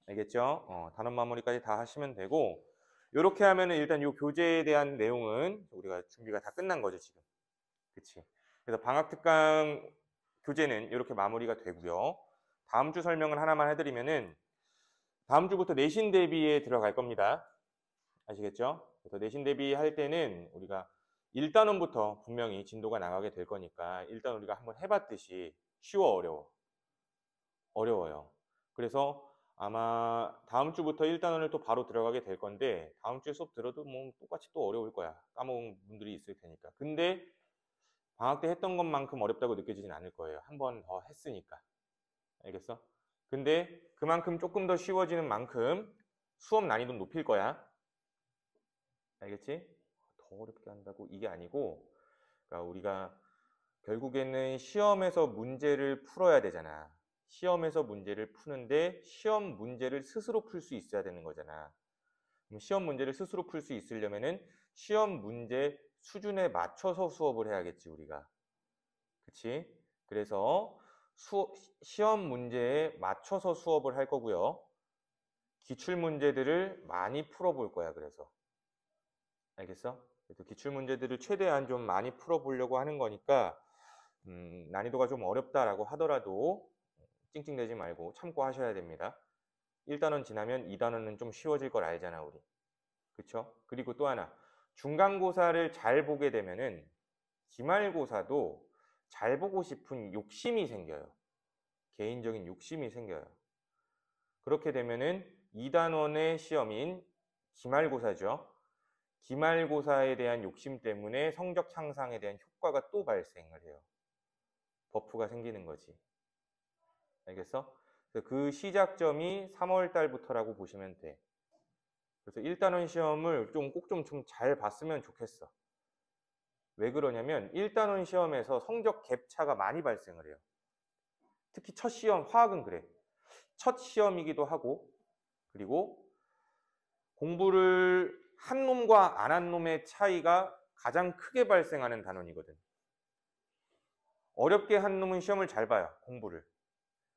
알겠죠? 단원 마무리까지 다 하시면 되고 이렇게 하면은 일단 이 교재에 대한 내용은 우리가 준비가 다 끝난 거죠 지금. 그치? 그래서 방학특강 교재는 이렇게 마무리가 되고요. 다음 주 설명을 하나만 해드리면은 다음 주부터 내신 대비에 들어갈 겁니다. 아시겠죠? 그래서 내신 대비할 때는 우리가 1단원부터 분명히 진도가 나가게 될 거니까 일단 우리가 한번 해봤듯이 쉬워 어려워? 어려워요. 그래서 아마 다음 주부터 1단원을 또 바로 들어가게 될 건데 다음 주에 수업 들어도 뭐 똑같이 또 어려울 거야. 까먹은 분들이 있을 테니까. 근데 방학 때 했던 것만큼 어렵다고 느껴지진 않을 거예요. 한 번 더 했으니까. 알겠어? 근데 그만큼 조금 더 쉬워지는 만큼 수업 난이도는 높일 거야. 알겠지? 더 어렵게 한다고 이게 아니고 그러니까 우리가 결국에는 시험에서 문제를 풀어야 되잖아. 시험에서 문제를 푸는데 시험 문제를 스스로 풀 수 있어야 되는 거잖아. 그럼 시험 문제를 스스로 풀 수 있으려면은 시험 문제 수준에 맞춰서 수업을 해야겠지 우리가. 그치? 그래서 시험 문제에 맞춰서 수업을 할 거고요. 기출 문제들을 많이 풀어볼 거야. 그래서 알겠어? 그래서 기출 문제들을 최대한 좀 많이 풀어보려고 하는 거니까 난이도가 좀 어렵다라고 하더라도 찡찡대지 말고 참고하셔야 됩니다. 1단원 지나면 2단원은 좀 쉬워질 걸 알잖아 우리. 그쵸? 그리고 또 하나 중간고사를 잘 보게 되면은 기말고사도 잘 보고 싶은 욕심이 생겨요. 개인적인 욕심이 생겨요. 그렇게 되면은 2단원의 시험인 기말고사죠. 기말고사에 대한 욕심 때문에 성적 향상에 대한 효과가 또 발생을 해요. 버프가 생기는 거지. 알겠어? 그래서 그 시작점이 3월 달부터라고 보시면 돼. 그래서 1단원 시험을 꼭 좀 잘 봤으면 좋겠어. 왜 그러냐면 1단원 시험에서 성적 갭차가 많이 발생을 해요. 특히 첫 시험, 화학은 그래. 첫 시험이기도 하고 그리고 공부를 한 놈과 안 한 놈의 차이가 가장 크게 발생하는 단원이거든. 어렵게 한 놈은 시험을 잘 봐요. 공부를.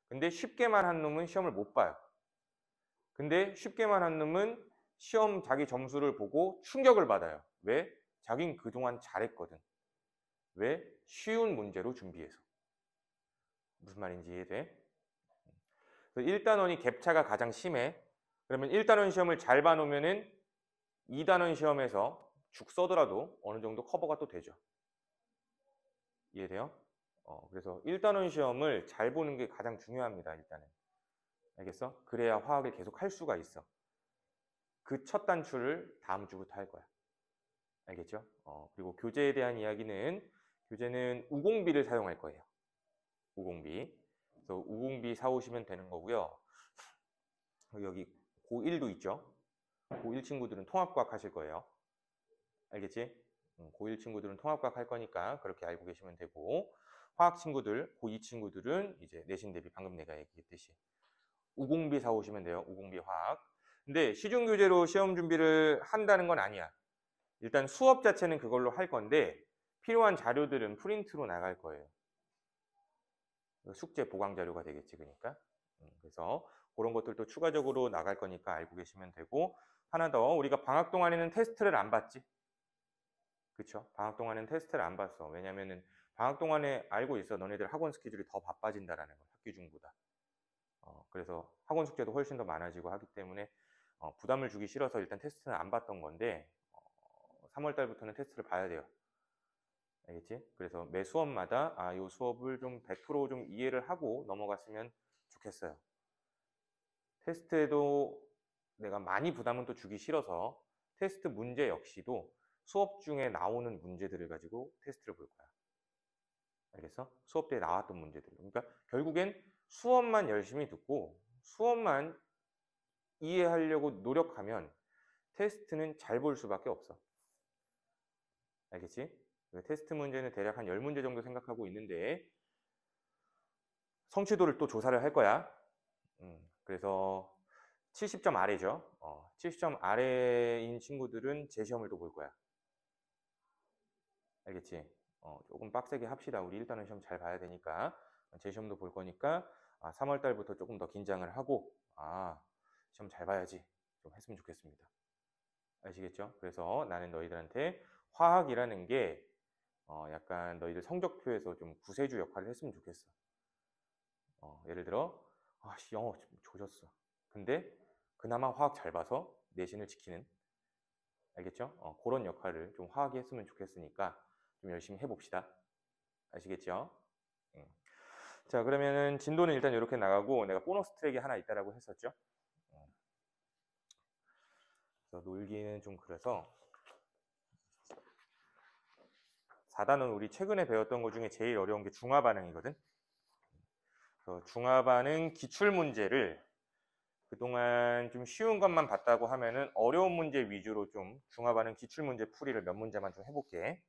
근데 쉽게만 한 놈은 시험을 못 봐요. 근데 쉽게만 한 놈은 시험 자기 점수를 보고 충격을 받아요. 왜? 자긴 그동안 잘했거든. 왜? 쉬운 문제로 준비해서. 무슨 말인지 이해돼? 1단원이 갭차가 가장 심해. 그러면 1단원 시험을 잘 봐놓으면은 2단원 시험에서 죽 써더라도 어느 정도 커버가 또 되죠. 이해돼요? 그래서 1단원 시험을 잘 보는 게 가장 중요합니다. 일단은. 알겠어? 그래야 화학을 계속 할 수가 있어. 그 첫 단추를 다음 주부터 할 거야. 알겠죠? 그리고 교재에 대한 이야기는 교재는 우공비를 사용할 거예요. 우공비. 그래서 우공비 사오시면 되는 거고요. 여기 고1도 있죠? 고1 친구들은 통합과학 하실 거예요. 알겠지? 고1 친구들은 통합과학 할 거니까 그렇게 알고 계시면 되고, 화학 친구들, 고2 친구들은 이제 내신 대비 방금 내가 얘기했듯이 우공비 사오시면 돼요. 우공비 화학. 근데 시중 교재로 시험 준비를 한다는 건 아니야. 일단 수업 자체는 그걸로 할 건데 필요한 자료들은 프린트로 나갈 거예요. 숙제 보강 자료가 되겠지, 그러니까. 그래서 그런 것들도 추가적으로 나갈 거니까 알고 계시면 되고, 하나 더, 우리가 방학 동안에는 테스트를 안 봤지. 그쵸? 방학 동안에는 테스트를 안 봤어. 왜냐면은 방학 동안에 알고 있어. 너네들 학원 스케줄이 더 바빠진다라는 거, 학기 중보다. 그래서 학원 숙제도 훨씬 더 많아지고 하기 때문에 부담을 주기 싫어서 일단 테스트는 안 봤던 건데 3월 달부터는 테스트를 봐야 돼요. 알겠지? 그래서 매 수업마다 이 수업을 좀 100% 이해를 하고 넘어갔으면 좋겠어요. 테스트에도 내가 많이 부담은 또 주기 싫어서 테스트 문제 역시도 수업 중에 나오는 문제들을 가지고 테스트를 볼 거야. 알겠어? 수업 때 나왔던 문제들. 그러니까 결국엔 수업만 열심히 듣고 수업만 이해하려고 노력하면 테스트는 잘 볼 수밖에 없어. 알겠지? 테스트 문제는 대략 한 10문제 정도 생각하고 있는데 성취도를 또 조사를 할 거야. 그래서 70점 아래죠. 70점 아래인 친구들은 재시험을 또 볼 거야. 알겠지? 조금 빡세게 합시다. 우리 일단은 시험 잘 봐야 되니까. 재시험도 볼 거니까 3월 달부터 조금 더 긴장을 하고 시험 잘 봐야지 좀 했으면 좋겠습니다. 아시겠죠? 그래서 나는 너희들한테 화학이라는 게 약간 너희들 성적표에서 좀 구세주 역할을 했으면 좋겠어. 예를 들어 영어 좀 조졌어. 근데 그나마 화학 잘 봐서 내신을 지키는, 알겠죠? 그런 역할을 좀 화학이 했으면 좋겠으니까 좀 열심히 해봅시다. 아시겠죠? 자, 그러면은 진도는 일단 이렇게 나가고 내가 보너스 트랙이 하나 있다라고 했었죠? 그래서 놀기는 좀 그래서 4단원 우리 최근에 배웠던 것 중에 제일 어려운 게 중화 반응이거든. 그래서 중화 반응 기출 문제를 그동안 좀 쉬운 것만 봤다고 하면은 어려운 문제 위주로 좀 중화 반응 기출 문제 풀이를 몇 문제만 좀 해볼게.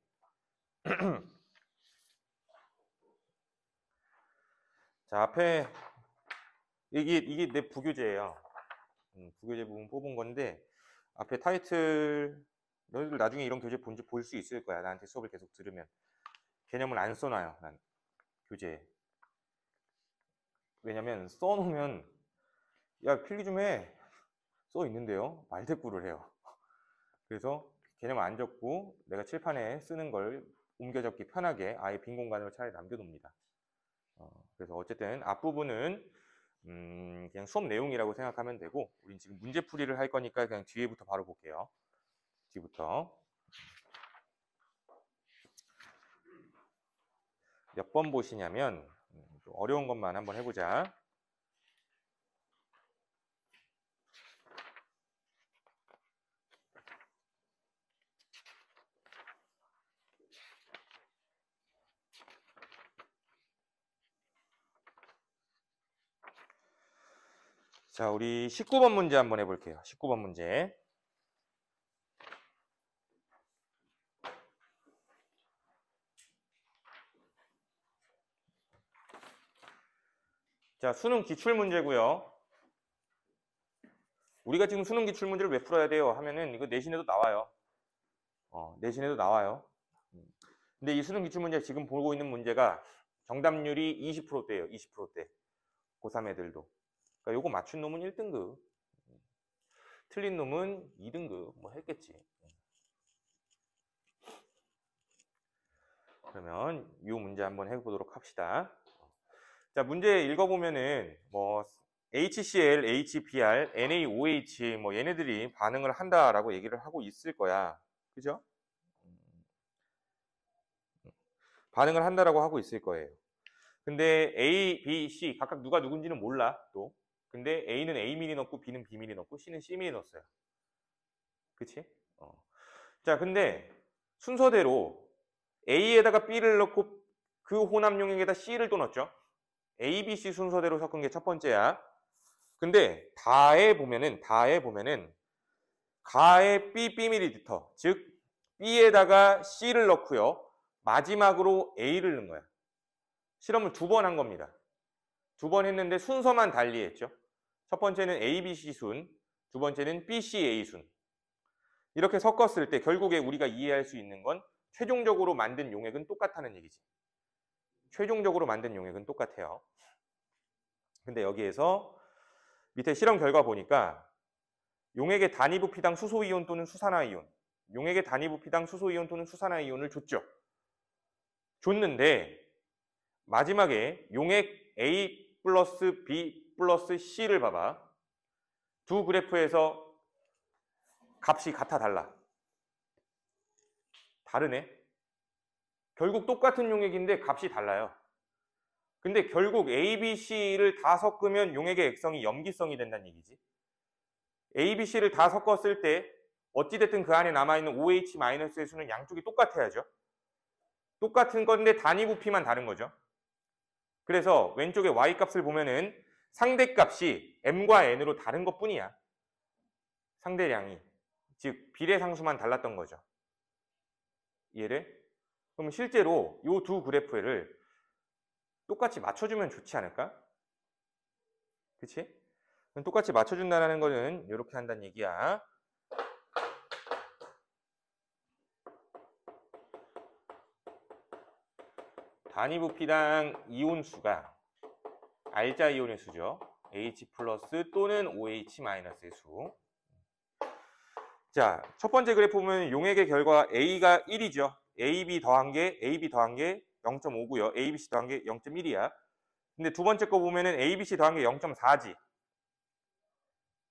자, 앞에 이게 내 부교재예요. 부교재 부분 뽑은 건데 앞에 타이틀 너희들 나중에 이런 교재 본지 볼 수 있을 거야. 나한테 수업을 계속 들으면 개념을 안 써놔요. 난 교재에. 왜냐면 써놓으면 야 필기 좀 해. 써 있는데요. 말대꾸를 해요. 그래서 개념 안 적고 내가 칠판에 쓰는 걸 옮겨 적기 편하게 아예 빈 공간으로 차라리 남겨둡니다. 그래서 어쨌든 앞부분은 그냥 수업 내용이라고 생각하면 되고 우린 지금 문제풀이를 할 거니까 그냥 뒤에부터 바로 볼게요. 뒤부터 몇 번 보시냐면 좀 어려운 것만 한번 해보자. 자, 우리 19번 문제 한번 해볼게요. 19번 문제. 자, 수능 기출 문제고요. 우리가 지금 수능 기출 문제를 왜 풀어야 돼요? 하면은 이거 내신에도 나와요. 내신에도 나와요. 근데 이 수능 기출 문제 지금 보고 있는 문제가 정답률이 20%대예요. 20%대. 고3 애들도. 그러니까 요거 맞춘 놈은 1등급. 틀린 놈은 2등급. 뭐 했겠지. 그러면 이 문제 한번 해보도록 합시다. 자, 문제 읽어보면은 뭐 HCl, HBr, NaOH 뭐 얘네들이 반응을 한다라고 얘기를 하고 있을 거야. 그죠? 반응을 한다라고 하고 있을 거예요. 근데 A, B, C 각각 누가 누군지는 몰라 또. 근데 A는 A 미리 넣고 B는 B 미리 넣고 C는 C 미리 넣었어요. 그치? 자, 근데 순서대로 A에다가 B를 넣고 그 혼합용액에다 C를 또 넣었죠. A, B, C 순서대로 섞은 게 첫 번째야. 근데 다에 보면은 가의 B밀리리터, 즉 B에다가 C를 넣고요. 마지막으로 A를 넣은 거야. 실험을 2번 한 겁니다. 2번 했는데 순서만 달리했죠. 첫 번째는 ABC 순, 두 번째는 BCA 순. 이렇게 섞었을 때 결국에 우리가 이해할 수 있는 건 최종적으로 만든 용액은 똑같다는 얘기지. 최종적으로 만든 용액은 똑같아요. 근데 여기에서 밑에 실험 결과 보니까 용액의 단위 부피당 수소이온 또는 수산화이온, 용액의 단위 부피당 수소이온 또는 수산화이온을 줬죠. 줬는데 마지막에 용액 A 플러스 B 플러스 C를 봐봐. 두 그래프에서 값이 같아 달라. 다르네. 결국 똑같은 용액인데 값이 달라요. 근데 결국 A, B, C를 다 섞으면 용액의 액성이 염기성이 된다는 얘기지. A, B, C를 다 섞었을 때 어찌됐든 그 안에 남아있는 OH-의 수는 양쪽이 똑같아야죠. 똑같은 건데 단위 부피만 다른 거죠. 그래서 왼쪽에 Y값을 보면은 상대값이 M과 N으로 다른 것뿐이야. 상대량이. 즉 비례상수만 달랐던 거죠. 이해돼? 그럼 실제로 이 두 그래프를 똑같이 맞춰주면 좋지 않을까? 그치? 똑같이 맞춰준다는 거는 이렇게 한다는 얘기야. 단위 부피당 이온 수가 알자 이온의 수죠. H 플러스 또는 OH-의 수. 자, 첫 번째 그래프 보면 용액의 결과 A가 1이죠. AB 더한 게 0.5고요. ABC 더한 게 0.1이야. 근데 두 번째 거 보면은 ABC 더한 게 0.4지.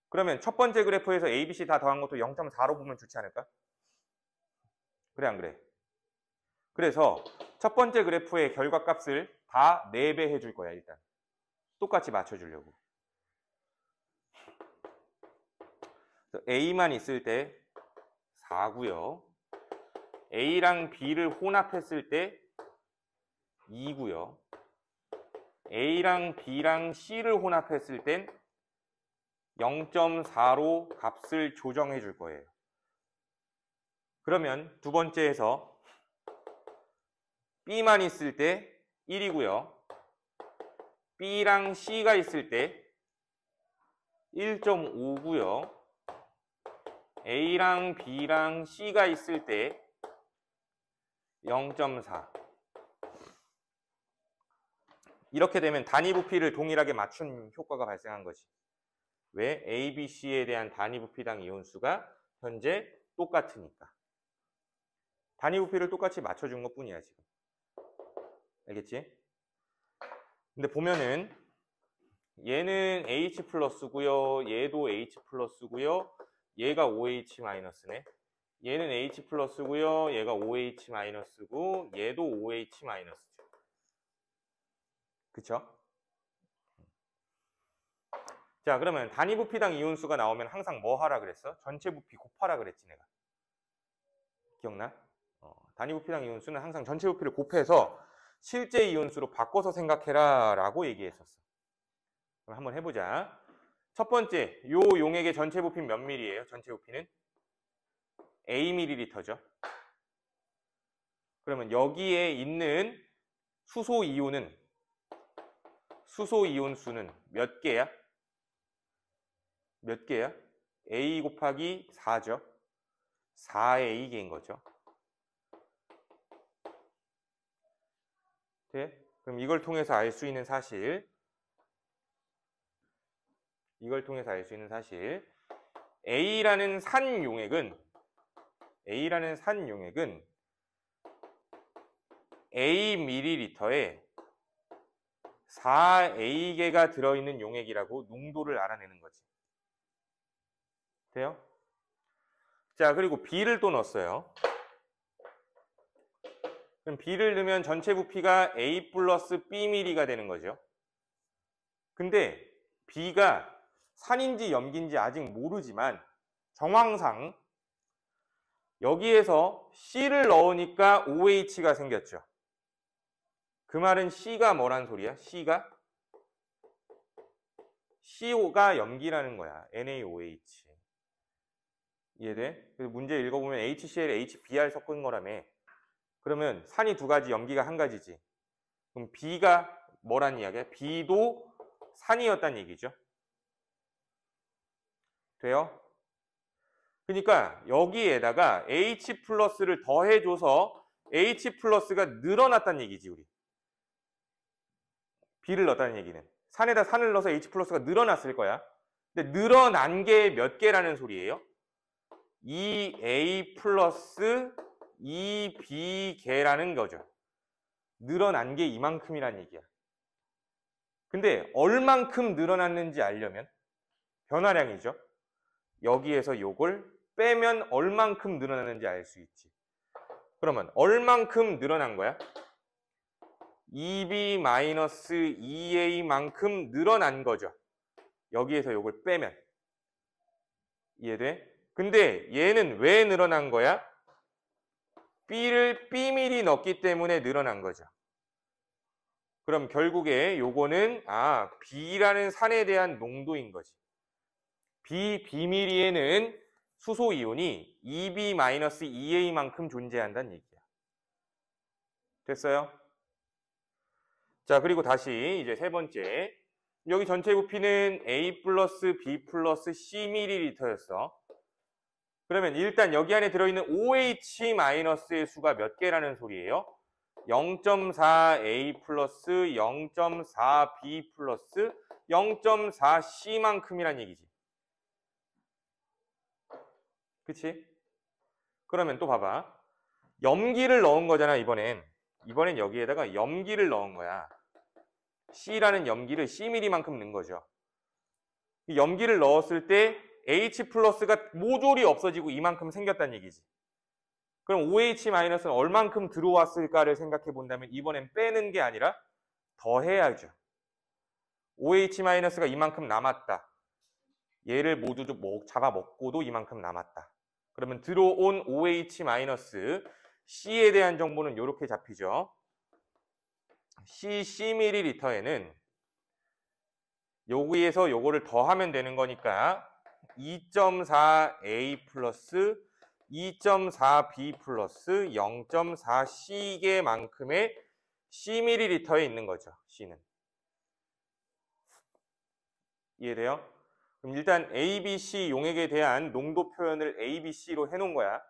그러면 첫 번째 그래프에서 ABC 다 더한 것도 0.4로 보면 좋지 않을까? 그래 안 그래? 그래서 첫 번째 그래프의 결과값을 다 4배 해줄 거야 일단. 똑같이 맞춰주려고. A만 있을 때 4고요. A랑 B를 혼합했을 때 2고요. A랑 B랑 C를 혼합했을 땐 0.4로 값을 조정해 줄 거예요. 그러면 두 번째에서 B만 있을 때 1이고요. B랑 C가 있을 때 1.5고요. A랑 B랑 C가 있을 때 0.4. 이렇게 되면 단위 부피를 동일하게 맞춘 효과가 발생한 거지. 왜? A, B, C에 대한 단위 부피당 이온수가 현재 똑같으니까. 단위 부피를 똑같이 맞춰준 것 뿐이야 지금. 알겠지? 근데 보면은 얘는 H 플러스고요. 얘도 H 플러스고요. 얘가 OH 마이너스네. 얘는 H 플러스고요. 얘가 OH 마이너스고 얘도 OH 마이너스죠. 그쵸? 자, 그러면 단위 부피당 이온수가 나오면 항상 뭐 하라 그랬어? 전체 부피 곱하라 그랬지 내가. 기억나? 단위 부피당 이온수는 항상 전체 부피를 곱해서 실제 이온수로 바꿔서 생각해라 라고 얘기했었어. 그럼 한번 해보자. 첫 번째, 요 용액의 전체 부피 몇 밀리예요? 전체 부피는 Aml죠. 그러면 여기에 있는 수소 이온은 수소 이온 수는 몇 개야? 몇 개야? A 곱하기 4죠. 4의 2개인 거죠. 네? 그럼 이걸 통해서 알 수 있는 사실, A라는 산 용액은 A ml에 4A개가 들어있는 용액이라고 농도를 알아내는 거지. 돼요? 자, 그리고 B를 또 넣었어요. 그럼 B를 넣으면 전체 부피가 A 플러스 B ml가 되는 거죠. 근데 B가 산인지 염기인지 아직 모르지만 정황상 여기에서 C를 넣으니까 OH가 생겼죠. 그 말은 C가 뭐란 소리야? CO가 염기라는 거야. NaOH. 이해돼? 그래서 문제 읽어보면 HCl, HBr 섞은 거라며. 그러면 산이 두 가지, 염기가 한 가지지. 그럼 B가 뭐란 이야기야? B도 산이었단 얘기죠. 돼요? 그러니까 여기에다가 H 플러스를 더해줘서 H 플러스가 늘어났다는 얘기지, 우리. B를 넣었다는 얘기는. 산에다 산을 넣어서 H 플러스가 늘어났을 거야. 근데 늘어난 게 몇 개라는 소리예요? 2A 플러스 2B개라는 거죠. 늘어난 게 이만큼이란 얘기야. 근데 얼만큼 늘어났는지 알려면 변화량이죠. 여기에서 요걸 빼면 얼만큼 늘어났는지 알 수 있지. 그러면 얼만큼 늘어난 거야? 2B-2A만큼 늘어난 거죠. 여기에서 요걸 빼면. 이해돼? 근데 얘는 왜 늘어난 거야? B를 B밀이 넣기 때문에 늘어난 거죠. 그럼 결국에 요거는 B라는 산에 대한 농도인 거지. B밀이에는 수소이온이 2B-2A만큼 존재한다는 얘기야. 됐어요? 자, 그리고 다시 이제 세 번째. 여기 전체 부피는 A 플러스 B 플러스 C ml였어. 그러면 일단 여기 안에 들어있는 OH-의 수가 몇 개라는 소리예요? 0.4A 플러스 0.4B 플러스 0.4C만큼이란 얘기지. 그치? 그러면 또 봐봐. 염기를 넣은 거잖아, 이번엔. 이번엔 여기에다가 염기를 넣은 거야. C라는 염기를 Cml만큼 넣은 거죠. 염기를 넣었을 때 H 플러스가 모조리 없어지고 이만큼 생겼다는 얘기지. 그럼 OH-는 얼만큼 들어왔을까를 생각해 본다면 이번엔 빼는 게 아니라 더해야죠. OH-가 이만큼 남았다. 얘를 모두 잡아먹고도 이만큼 남았다. 그러면 들어온 OH-, C에 대한 정보는 이렇게 잡히죠. Cml에는 여기에서 요거를 더하면 되는 거니까 2.4A 플러스 2.4B 플러스 0.4C개만큼의 Cml에 있는 거죠. C는. 이해돼요? 그럼 일단 ABC 용액에 대한 농도 표현을 ABC로 해놓은 거야.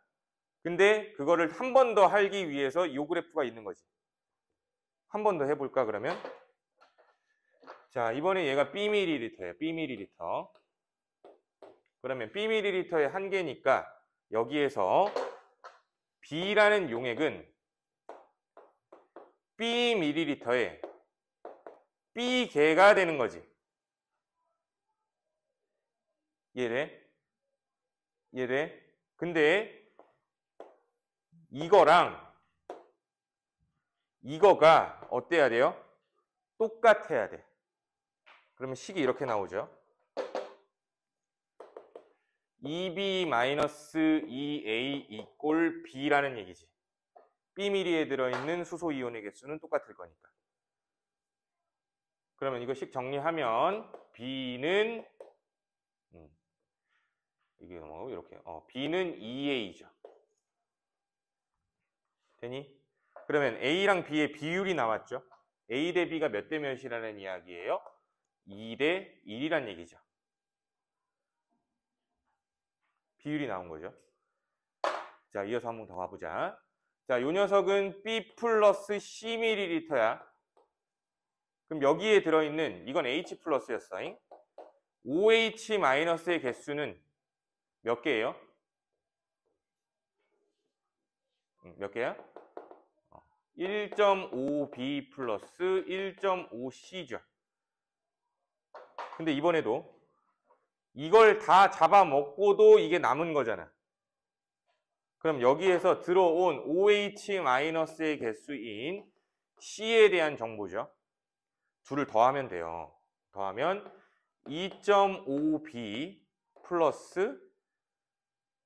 근데 그거를 한 번 더 하기 위해서 이 그래프가 있는 거지. 한 번 더 해볼까 그러면? 자, 이번에 얘가 Bml예요. Bml. 그러면 Bml의 한계니까 여기에서 B라는 용액은 Bml에 B개가 되는 거지. 이해돼? 이해돼? 근데 이거랑 이거가 어때야 돼요? 똑같아야 돼. 그러면 식이 이렇게 나오죠. 2B-2A 이꼴 B라는 얘기지. B밀리에 들어있는 수소이온의 개수는 똑같을 거니까. 그러면 이거 식 정리하면 B는 이게 뭐 이렇게 B는 2A죠. 되니? 그러면 A랑 B의 비율이 나왔죠. A 대 B가 몇 대 몇이라는 이야기예요? 2대 1이란 얘기죠. 비율이 나온 거죠. 자, 이어서 한 번 더 가보자. 자, 요 녀석은 B 플러스 C ml야. 그럼 여기에 들어있는 이건 H 플러스였어. OH-의 개수는 몇 개예요? 몇 개야? 1.5B 플러스 1.5C죠. 근데 이번에도 이걸 다 잡아먹고도 이게 남은 거잖아. 그럼 여기에서 들어온 OH-의 개수인 C에 대한 정보죠. 둘을 더하면 돼요. 더하면 2.5B 플러스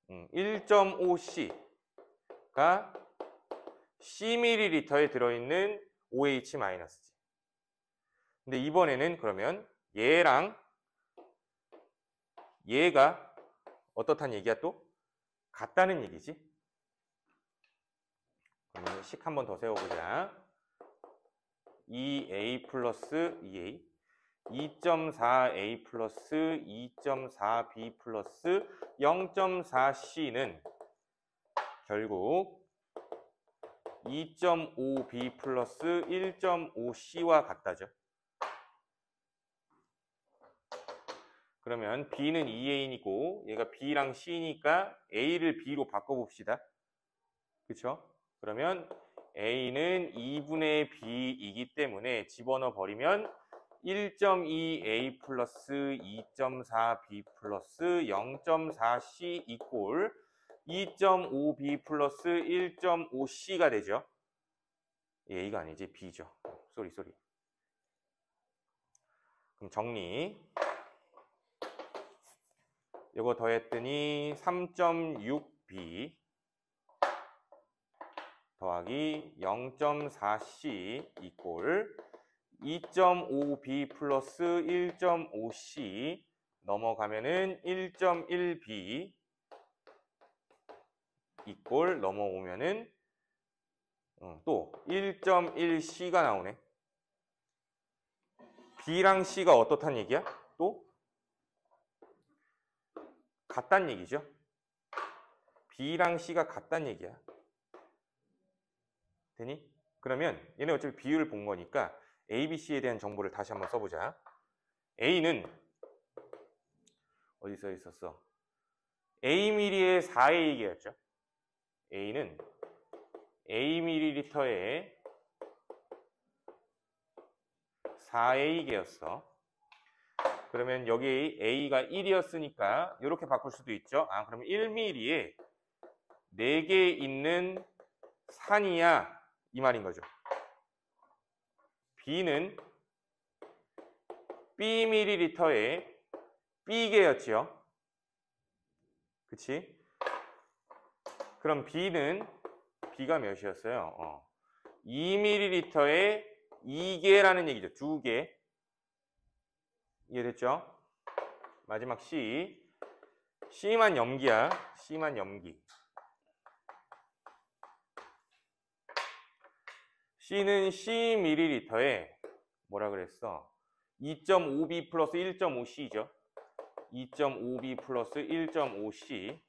1.5C가 Cml에 들어있는 OH-지. 근데 이번에는 그러면 얘랑 얘가 어떻단 얘기야 또? 같다는 얘기지. 그러면 식 한 번 더 세워보자. 2a 플러스 2a 2.4a 플러스 2.4b 플러스 0.4c는 결국 2.5b 플러스 1.5c와 같다죠. 그러면 b는 2a이고 얘가 b랑 c니까 a를 b로 바꿔봅시다. 그렇죠? 그러면 a는 2분의 b이기 때문에 집어넣어 버리면 1.2a 플러스 2.4b 플러스 0.4c 이꼴 2.5b 플러스 1.5c가 되죠. a가 아니지 b죠. 쏘리. 그럼 정리. 이거 더했더니 3.6b 더하기 0.4c 이꼴 2.5b 플러스 1.5c 넘어가면은 1.1b 이꼴 넘어오면은 또 1.1c가 나오네. b랑 c가 어떻단 얘기야? 또 같단 얘기죠. b랑 c가 같단 얘기야. 되니? 그러면 얘네 어차피 비율을 본 거니까 A, B, C에 대한 정보를 다시 한번 써보자. A는 어디 써 있었어? Aml에 4A개였죠. A는 Aml에 4A개였어. 그러면 여기 A가 1이었으니까 이렇게 바꿀 수도 있죠. 아, 그럼 1ml에 4개 있는 산이야 이 말인 거죠. B는 Bml에 B개였지요. 그치? 그럼 B가 몇이었어요? 2ml에 2개라는 얘기죠. 2개. 이해됐죠? 마지막 C. C만 염기야. C만 염기. C는 Cml에 뭐라 그랬어? 2.5b 플러스 1.5c죠. 2.5b 플러스 1.5c.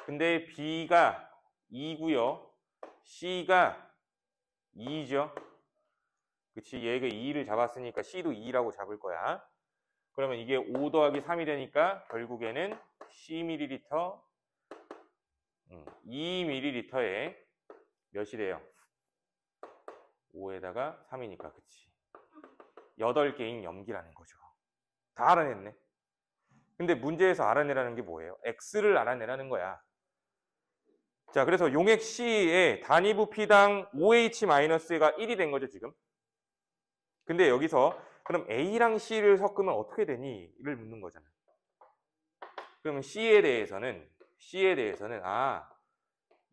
근데 B가 2고요. C가 2죠. 그치? 얘가 2를 잡았으니까 C도 2라고 잡을 거야. 그러면 이게 5 더하기 3이 되니까 결국에는 Cml 2ml에 몇이 돼요? 5에다가 3이니까 그치? 8개인 염기라는 거죠. 다 알아냈네. 근데 문제에서 알아내라는 게 뭐예요? X를 알아내라는 거야. 자, 그래서 용액 C의 단위부 P당 OH-가 1이 된 거죠, 지금. 근데 여기서 그럼 A랑 C를 섞으면 어떻게 되니? 를 묻는 거잖아. 그러면 C에 대해서는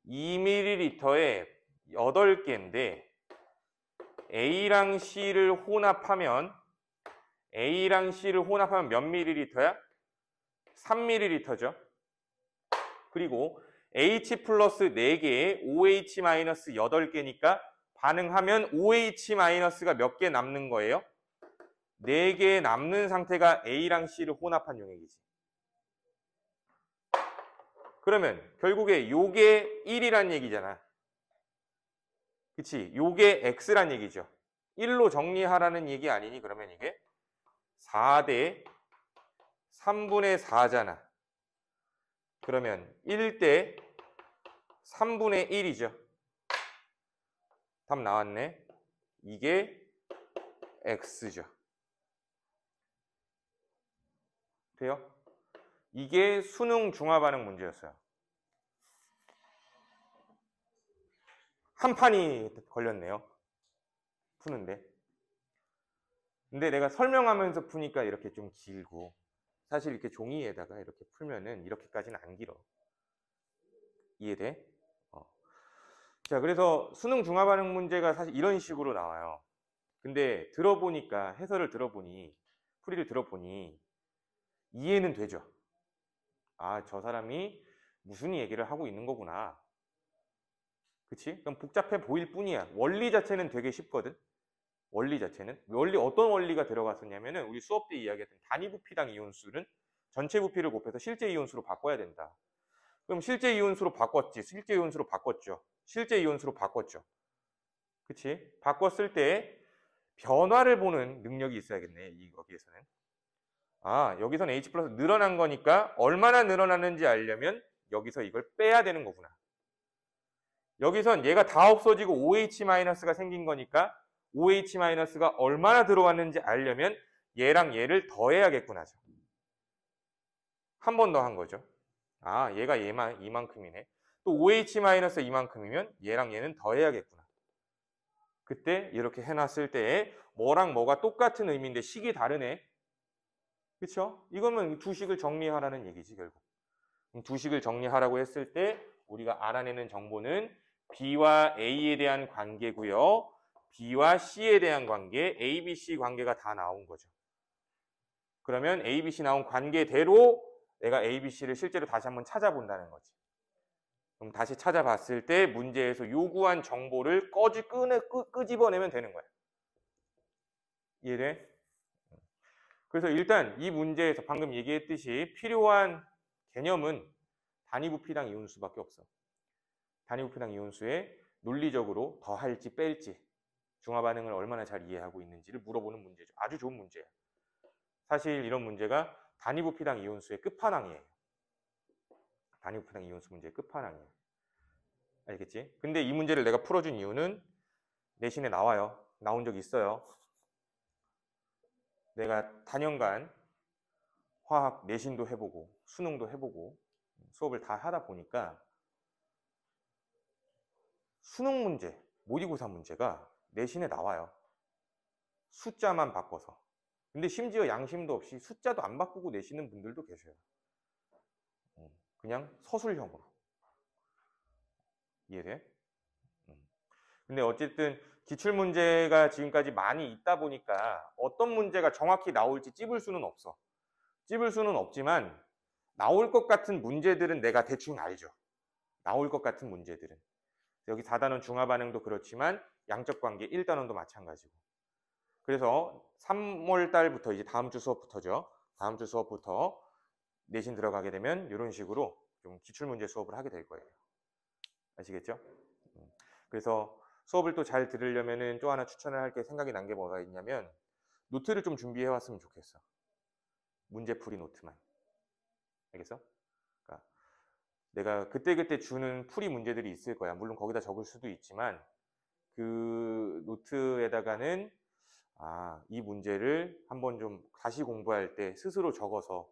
2ml에 8개인데 A랑 C를 혼합하면 몇 ml야? 3ml죠. 그리고 H 플러스 4개에 OH 마이너스 8개니까 반응하면 OH-가 몇 개 남는 거예요? 4개 남는 상태가 A랑 C를 혼합한 용액이지. 그러면 결국에 요게 1이란 얘기잖아. 그치? 요게 X란 얘기죠. 1로 정리하라는 얘기 아니니? 그러면 이게 4대 3분의 4잖아. 그러면 1대 3분의 1이죠. 답 나왔네. 이게 X죠. 돼요? 이게 수능 중화반응 문제였어요. 한 판이 걸렸네요. 푸는데. 근데 내가 설명하면서 푸니까 이렇게 좀 길고 사실 이렇게 종이에다가 이렇게 풀면은 이렇게까지는 안 길어. 이해돼? 자, 그래서 수능 중화반응 문제가 사실 이런 식으로 나와요. 근데 들어보니까 해설을 들어보니 풀이를 들어보니 이해는 되죠. 아, 저 사람이 무슨 얘기를 하고 있는 거구나. 그치? 그럼 복잡해 보일 뿐이야. 원리 자체는 되게 쉽거든. 원리 자체는. 어떤 원리가 들어갔었냐면은 우리 수업 때 이야기했던 단위 부피당 이온수는 전체 부피를 곱해서 실제 이온수로 바꿔야 된다. 그럼 실제 이온수로 바꿨지. 실제 이온수로 바꿨죠. 실제 이온수로 바꿨죠. 그치? 바꿨을 때 변화를 보는 능력이 있어야겠네. 여기에서는. 아, 여기서는 H 플러스 늘어난 거니까 얼마나 늘어나는지 알려면 여기서 이걸 빼야 되는 거구나. 여기선 얘가 다 없어지고 OH-가 생긴 거니까 OH-가 얼마나 들어왔는지 알려면 얘랑 얘를 더해야겠구나. 한 번 더 한 거죠. 아, 얘가 이만큼이네. 또 OH- 이만큼이면 얘랑 얘는 더해야겠구나. 그때 이렇게 해놨을 때 뭐랑 뭐가 똑같은 의미인데 식이 다르네. 그쵸? 이거는 두 식을 정리하라는 얘기지 결국. 두 식을 정리하라고 했을 때 우리가 알아내는 정보는 B와 A에 대한 관계고요. B와 C에 대한 관계, A, B, C 관계가 다 나온 거죠. 그러면 A, B, C 나온 관계대로 내가 A, B, C를 실제로 다시 한번 찾아본다는 거지. 그럼 다시 찾아봤을 때 문제에서 요구한 정보를 끄집어내면 되는 거야. 이해돼? 그래서 일단 이 문제에서 방금 얘기했듯이 필요한 개념은 단위 부피당 이온수밖에 없어. 단위 부피당 이온수에 논리적으로 더할지 뺄지 중화 반응을 얼마나 잘 이해하고 있는지를 물어보는 문제죠. 아주 좋은 문제예요. 사실 이런 문제가 단위 부피당 이온수의 끝판왕이에요. 단위 부피당 이온수 문제의 끝판왕이에요. 알겠지? 근데 이 문제를 내가 풀어준 이유는 내신에 나와요. 나온 적 있어요. 내가 단연간 화학 내신도 해보고 수능도 해보고 수업을 다 하다 보니까 수능 문제, 모의고사 문제가 내신에 나와요. 숫자만 바꿔서. 근데 심지어 양심도 없이 숫자도 안 바꾸고 내시는 분들도 계셔요. 그냥 서술형으로. 이해돼? 근데 어쨌든 기출문제가 지금까지 많이 있다 보니까 어떤 문제가 정확히 나올지 찝을 수는 없어. 찝을 수는 없지만 나올 것 같은 문제들은 내가 대충 알죠. 나올 것 같은 문제들은. 여기 4단원 중화반응도 그렇지만 양적관계 1단원도 마찬가지고. 그래서 3월 달부터 이제 다음 주 수업부터죠. 다음 주 수업부터 내신 들어가게 되면 이런 식으로 좀 기출문제 수업을 하게 될 거예요. 아시겠죠? 그래서 수업을 또 잘 들으려면은 또 하나 추천을 할 게 생각이 난 게 뭐가 있냐면 노트를 좀 준비해 왔으면 좋겠어. 문제풀이 노트만. 알겠어? 그러니까 내가 그때그때 주는 풀이 문제들이 있을 거야. 물론 거기다 적을 수도 있지만 그 노트에다가는 이 문제를 한번 좀 다시 공부할 때 스스로 적어서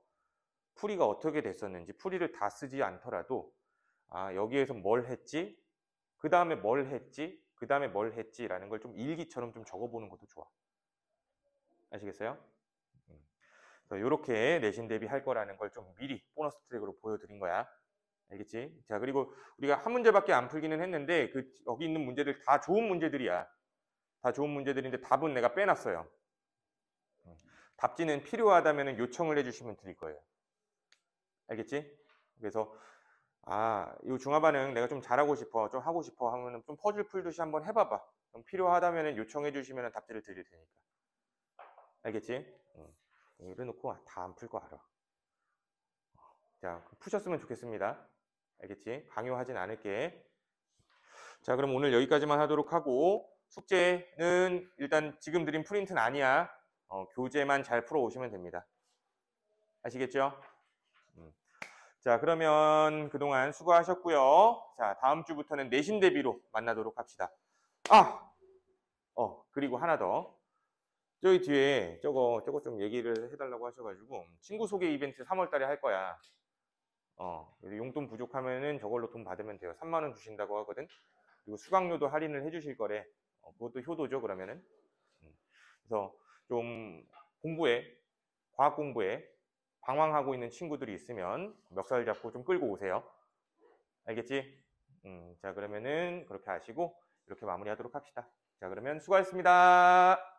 풀이가 어떻게 됐었는지 풀이를 다 쓰지 않더라도 여기에서 뭘 했지? 그 다음에 뭘 했지? 그 다음에 뭘 했지? 라는 걸 좀 일기처럼 좀 적어보는 것도 좋아. 아시겠어요? 이렇게 내신 대비할 거라는 걸 좀 미리 보너스 트랙으로 보여드린 거야. 알겠지? 자, 그리고 우리가 한 문제밖에 안 풀기는 했는데 여기 있는 문제들 다 좋은 문제들이야. 다 좋은 문제들인데 답은 내가 빼놨어요. 답지는 필요하다면 요청을 해주시면 드릴 거예요. 알겠지? 그래서 이 중화반응 내가 좀 잘하고 싶어, 좀 하고 싶어 하면 좀 퍼즐 풀듯이 한번 해봐봐. 그럼 필요하다면 요청해 주시면 답지를 드릴 테니까. 알겠지? 이래놓고 다 안 풀 거 알아. 자, 푸셨으면 좋겠습니다. 알겠지? 강요하진 않을게. 자, 그럼 오늘 여기까지만 하도록 하고 숙제는 일단 지금 드린 프린트는 아니야. 교재만 잘 풀어 오시면 됩니다. 아시겠죠? 자, 그러면 그동안 수고하셨고요. 자, 다음 주부터는 내신 대비로 만나도록 합시다. 그리고 하나 더. 저기 뒤에 저거 좀 얘기를 해달라고 하셔가지고 친구 소개 이벤트 3월 달에 할 거야. 용돈 부족하면은 저걸로 돈 받으면 돼요. 3만 원 주신다고 하거든. 그리고 수강료도 할인을 해주실 거래. 그것도 효도죠, 그러면은. 그래서 좀 과학 공부에 방황하고 있는 친구들이 있으면 멱살 잡고 좀 끌고 오세요. 알겠지? 자, 그러면은 그렇게 하시고 이렇게 마무리하도록 합시다. 자, 그러면 수고하셨습니다.